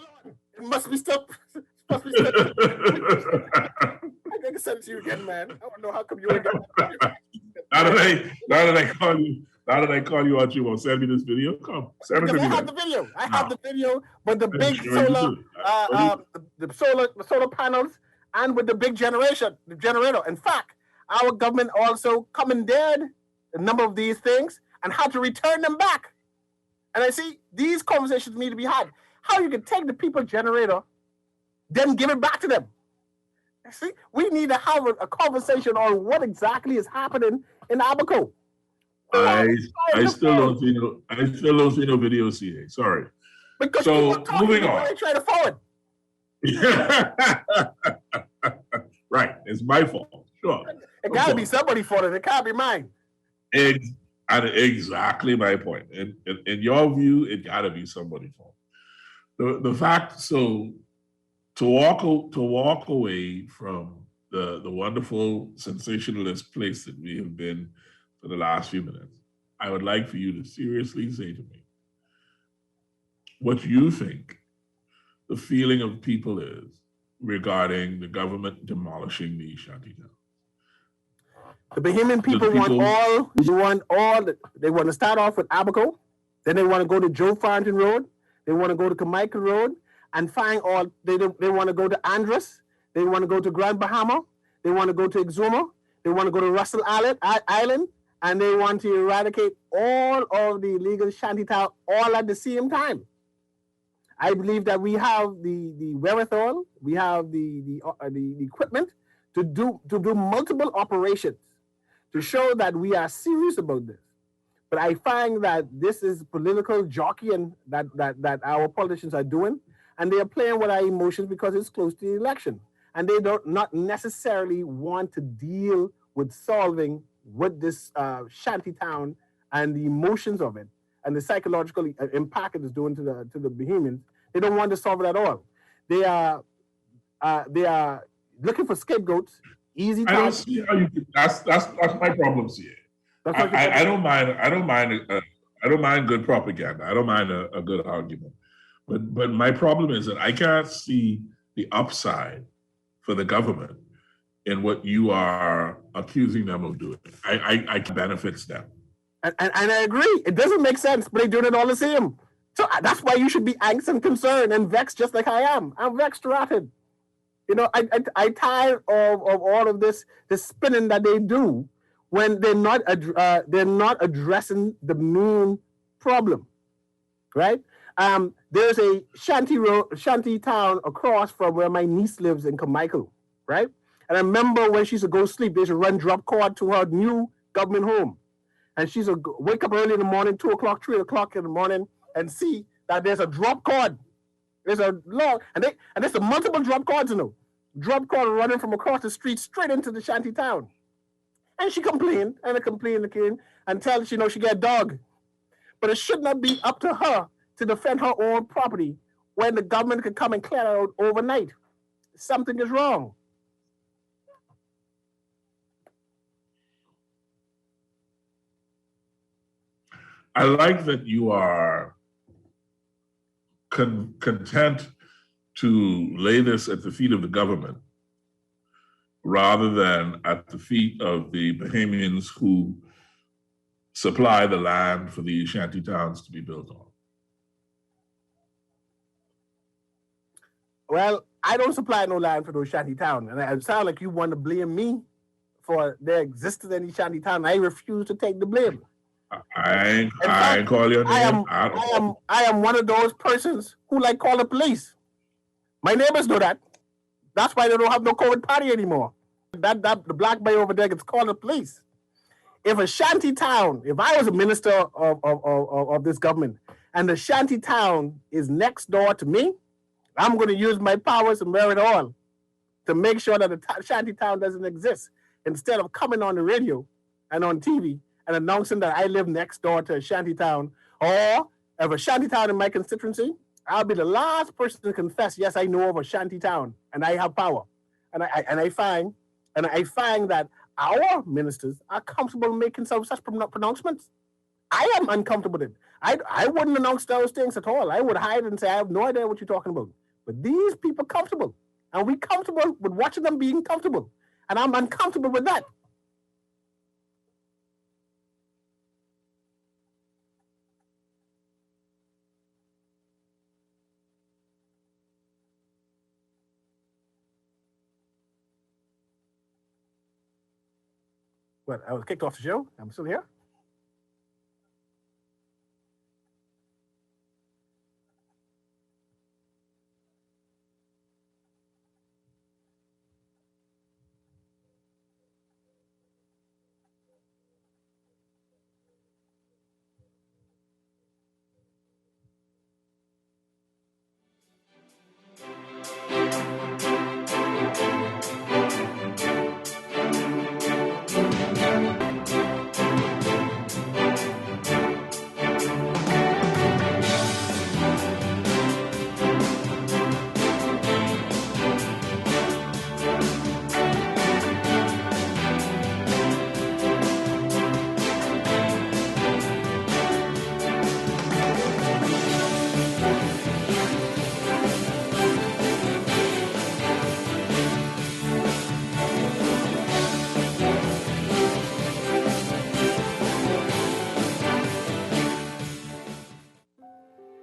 Speaker 2: It must be stuff. I can send it to you again, man. I don't know how come you ain't got it.
Speaker 1: Now that I call you out, you won't send me this video. Come, send it to me.
Speaker 2: I have the video. I have the video with the big
Speaker 1: sure
Speaker 2: the solar panels, and with the big generator. In fact, our government also commandeered a number of these things and had to return them back. And I see these conversations need to be had. How you can take the people's generator, then give it back to them. See, we need to have a conversation on what exactly is happening in Abaco.
Speaker 1: I still don't see no video, CA. Sorry.
Speaker 2: Because
Speaker 1: so moving on.
Speaker 2: They try to forward.
Speaker 1: Right, it's my fault. Sure.
Speaker 2: It got to be somebody's fault. It can't be mine.
Speaker 1: Exactly my point. In your view, it got to be somebody's fault. The fact, so to walk away from the wonderful sensationalist place that we have been for the last few minutes, I would like for you to seriously say to me what you think the feeling of people is regarding the government demolishing these shantytowns.
Speaker 2: The Bahamian people they want to start off with Abaco, then they want to go to Joe Farrington Road, they want to go to Carmichael Road, and find they want to go to Andros, they want to go to Grand Bahama, they want to go to Exuma, they want to go to Russell Island, and they want to eradicate all of the illegal shantytown all at the same time. I believe that we have the wherewithal, we have the equipment to do multiple operations to show that we are serious about this. But I find that this is political jockeying that our politicians are doing, and they are playing with our emotions because it's close to the election. And they don't not necessarily want to deal with solving what this shantytown and the emotions of it and the psychological impact it is doing to the Bahamians. They don't want to solve it at all. They are looking for scapegoats. Easy.
Speaker 1: I don't see how you could. That's my problem, CA. I don't mind good propaganda. I don't mind a good argument. But my problem is that I can't see the upside for the government in what you are accusing them of doing. I benefits them.
Speaker 2: And I agree. It doesn't make sense, but they're doing it all the same. So that's why you should be angst and concerned and vexed just like I am. I'm vexed ratted. You know, I tired of all of this spinning that they do when they're not addressing the main problem, right? There's a shanty town across from where my niece lives in Carmichael, right? And I remember when she used to go sleep, they used to run drop cord to her new government home. And she used to wake up early in the morning, 2 o'clock, 3 o'clock in the morning, and see that there's a drop cord. There's a long, and there's a multiple drop cords, you know. Drop cord running from across the street straight into the shanty town. And she complained, until she she got a dog. But it should not be up to her to defend her own property when the government could come and clear it out overnight. Something is wrong.
Speaker 1: I like that you are content to lay this at the feet of the government rather than at the feet of the Bahamians who supply the land for these shanty towns to be built on.
Speaker 2: Well, I don't supply no land for those shanty towns, and it sounds like you want to blame me for their existence in these shanty towns. I refuse to take the blame.
Speaker 1: I ain't call your name.
Speaker 2: I am one of those persons who call the police. My neighbors know that. That's why they don't have no COVID party anymore. The black boy over there gets called the police. If a shanty town, if I was a minister of this government, and the shanty town is next door to me, I'm going to use my powers and wear it all to make sure that the shanty town doesn't exist. Instead of coming on the radio and on TV and announcing that I live next door to a shanty town, or if a shanty town in my constituency, I'll be the last person to confess, yes, I know of a shanty town and I have power. And I find that our ministers are comfortable making such pronouncements. I am uncomfortable with it. I wouldn't announce those things at all. I would hide and say, I have no idea what you're talking about. But these people are comfortable. And we're comfortable with watching them being comfortable. And I'm uncomfortable with that. But I was kicked off the show. I'm still here.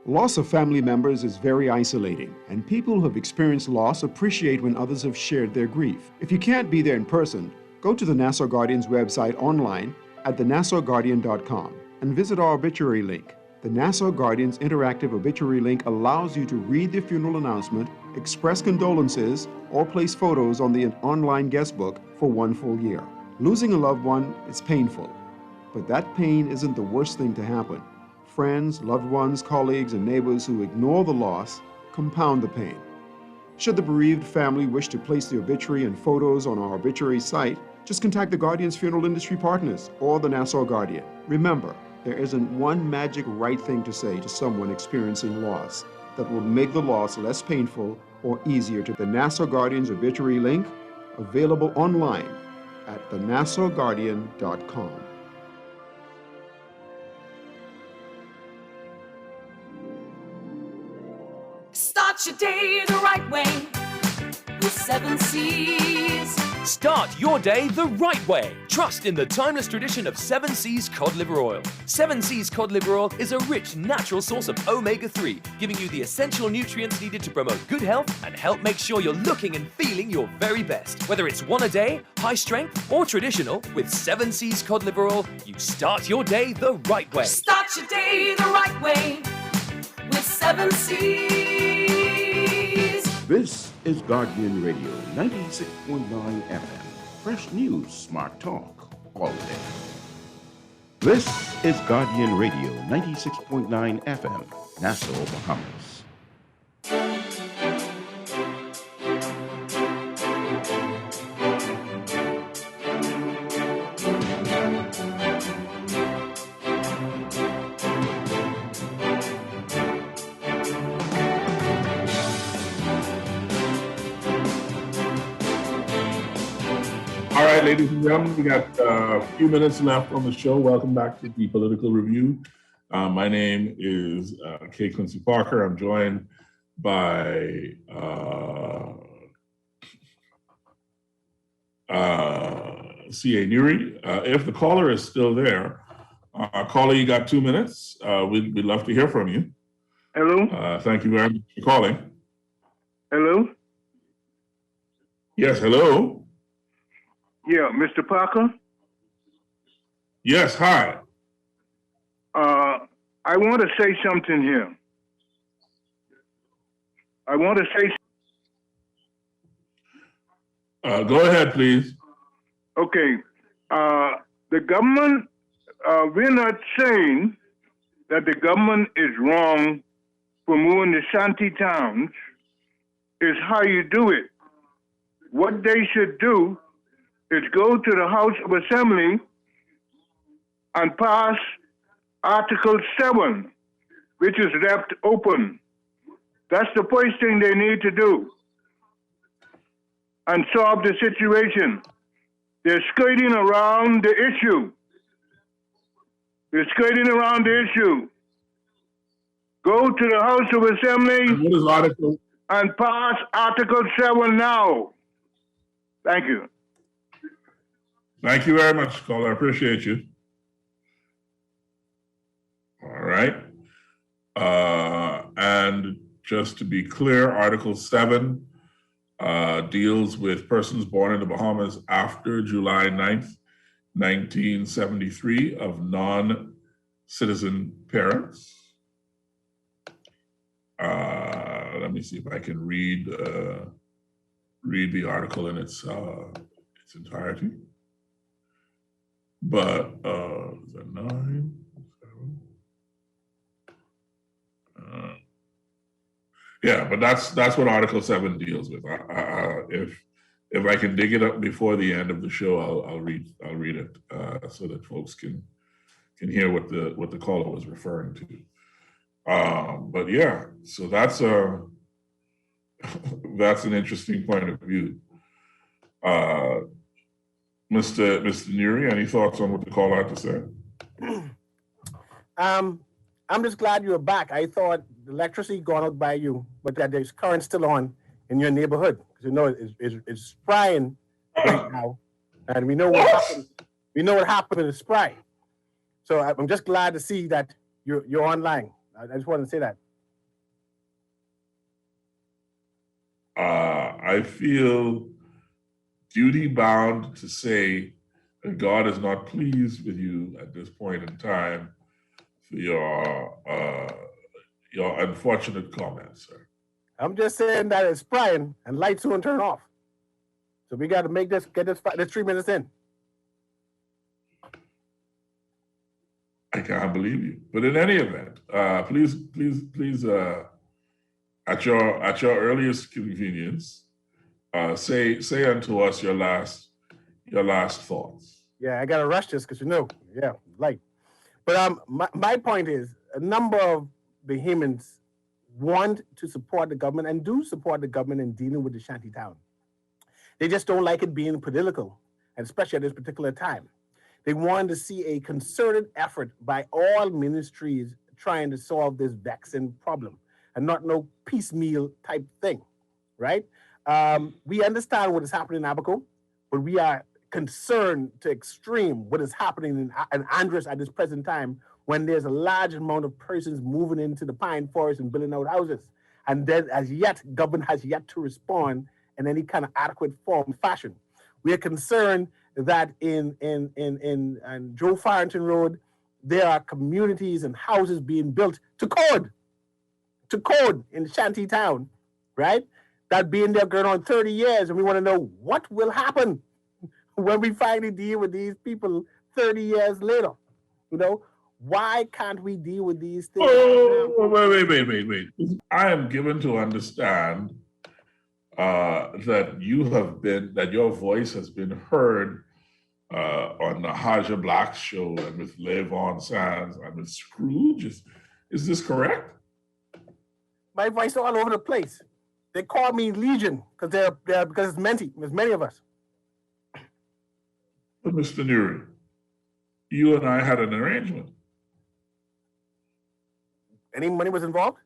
Speaker 6: Loss of family members is very isolating, and people who have experienced loss appreciate when others have shared their grief. If you can't be there in person, go to the Nassau Guardian's website online at thenassauguardian.com and visit our obituary link. The Nassau Guardian's interactive obituary link allows you to read the funeral announcement, express condolences, or place photos on the online guest book for 1 full year. Losing a loved one is painful, but that pain isn't the worst thing to happen. Friends, loved ones, colleagues, and neighbors who ignore the loss compound the pain. Should the bereaved family wish to place the obituary and photos on our obituary site, just contact the Guardian's funeral industry partners or the Nassau Guardian. Remember, there isn't one magic right thing to say to someone experiencing loss that will make the loss less painful or easier to. The Nassau Guardian's obituary link, available online at thenassauguardian.com.
Speaker 4: Start your day the right way with 7 Seas.
Speaker 8: Start your day the right way. Trust in the timeless tradition of 7 Seas cod liver oil. 7 Seas cod liver oil is a rich, natural source of omega-3, giving you the essential nutrients needed to promote good health and help make sure you're looking and feeling your very best. Whether it's one a day, high strength, or traditional, with 7 Seas cod liver oil, you start your day the right way.
Speaker 4: Start your day the right way with 7 Seas.
Speaker 7: This is Guardian Radio 96.9 FM. Fresh news, smart talk, all day. This is Guardian Radio 96.9 FM, Nassau, Bahamas.
Speaker 1: All right, ladies and gentlemen, we got a few minutes left on the show. Welcome back to the Political Review. My name is K. Quincy Parker. I'm joined by C.A. Nuri. If the caller is still there, caller, you got 2 minutes. We'd love to hear from you.
Speaker 12: Hello?
Speaker 1: Thank you very much for calling.
Speaker 12: Hello?
Speaker 1: Yes, hello.
Speaker 12: Yeah, Mr. Parker?
Speaker 1: Yes, hi.
Speaker 12: I want to say something here. I want to say...
Speaker 1: Go ahead, please.
Speaker 12: Okay. The government, we're not saying that the government is wrong for moving the shanty towns. It's how you do it. What they should do is go to the House of Assembly and pass Article 7, which is left open. That's the first thing they need to do and solve the situation. They're skirting around the issue. They're skirting around the issue. Go to the House of Assembly and pass Article 7 now. Thank you.
Speaker 1: Thank you very much, caller. I appreciate you. All right. And just to be clear, Article 7 deals with persons born in the Bahamas after July 9th, 1973 of non-citizen parents. Let me see if I can read the article in its entirety. But is that 9? 7? Yeah, but that's what Article 7 deals with. If I can dig it up before the end of the show, I'll read it so that folks can hear what the caller was referring to. But yeah, so that's an interesting point of view. Mr. Neri, any thoughts on what the caller had to say?
Speaker 2: I'm just glad you're back. I thought the electricity gone out by you, but that there's current still on in your neighborhood. Because you know it's spraying right now, and we know what happened. We know what happened in the spray. So I'm just glad to see that you're online. I just wanted to say that.
Speaker 1: I feel duty bound to say that God is not pleased with you at this point in time for your unfortunate comments, sir.
Speaker 2: I'm just saying that it's spraying and lights soon turn off. So we got to get this 3 minutes in.
Speaker 1: I can't believe you. But in any event, please, at your earliest convenience, say unto us your last thoughts.
Speaker 2: Yeah, I gotta rush this because light. But my point is, a number of Bahamians want to support the government and do support the government in dealing with the shanty town. They just don't like it being political, and especially at this particular time. They want to see a concerted effort by all ministries trying to solve this vexing problem and not no piecemeal type thing, right? We understand what is happening in Abaco, but we are concerned to extreme what is happening in Andros at this present time when there's a large amount of persons moving into the pine forest and building out houses. And then government has yet to respond in any kind of adequate form fashion. We are concerned that in Joe Farrington Road, there are communities and houses being built to code in Shanty Town, right? That being there going on 30 years, and we want to know what will happen when we finally deal with these people 30 years later. You know, why can't we deal with these things?
Speaker 1: Wait. I am given to understand that your voice has been heard on the Haja Black show and with Levon Sands and with Scrooge. Is this correct?
Speaker 2: My voice is all over the place. They call me Legion because it's many. There's many of us.
Speaker 1: But Mr. Nuri, you and I had an arrangement.
Speaker 2: Any money was involved?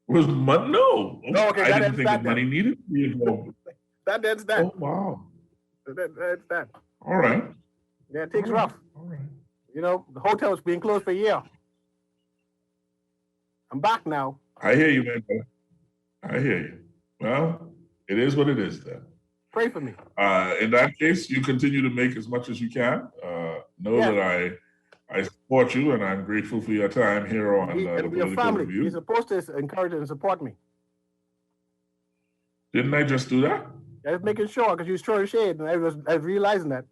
Speaker 1: Was money? No.
Speaker 2: Oh, okay,
Speaker 1: I didn't think that money needed to be involved.
Speaker 2: That's that.
Speaker 1: Oh, wow.
Speaker 2: That's that.
Speaker 1: All right.
Speaker 2: Yeah, it takes rough.
Speaker 1: All right.
Speaker 2: You know, the hotel's being closed for a year. I'm back now.
Speaker 1: I hear you, man. I hear you. Well, it is what it is then.
Speaker 2: Pray for me.
Speaker 1: In that case, you continue to make as much as you can. Know that I support you, and I'm grateful for your time here on the Political
Speaker 2: family.
Speaker 1: Review.
Speaker 2: You're supposed to encourage and support me.
Speaker 1: Didn't I just do that?
Speaker 2: I was making sure because you was throwing shade, and I was realizing that.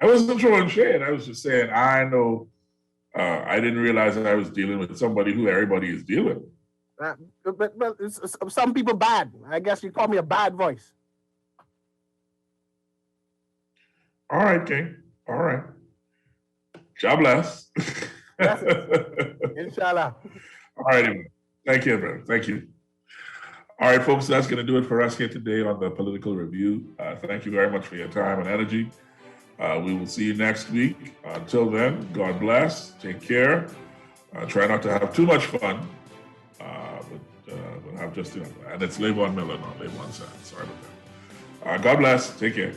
Speaker 1: I wasn't throwing shade. I was just saying I know. I didn't realize that I was dealing with somebody who everybody is dealing with.
Speaker 2: But some people bad. I guess you call me a bad voice.
Speaker 1: All right, King. All right. God bless.
Speaker 2: Inshallah.
Speaker 1: All right. Thank you, brother. Thank you. All right, folks, that's going to do it for us here today on the Political Review. Thank you very much for your time and energy. We will see you next week. Until then, God bless. Take care. Try not to have too much fun, but have just enough. And it's Levon Miller, not Levon Sands. Sorry about that. God bless. Take care.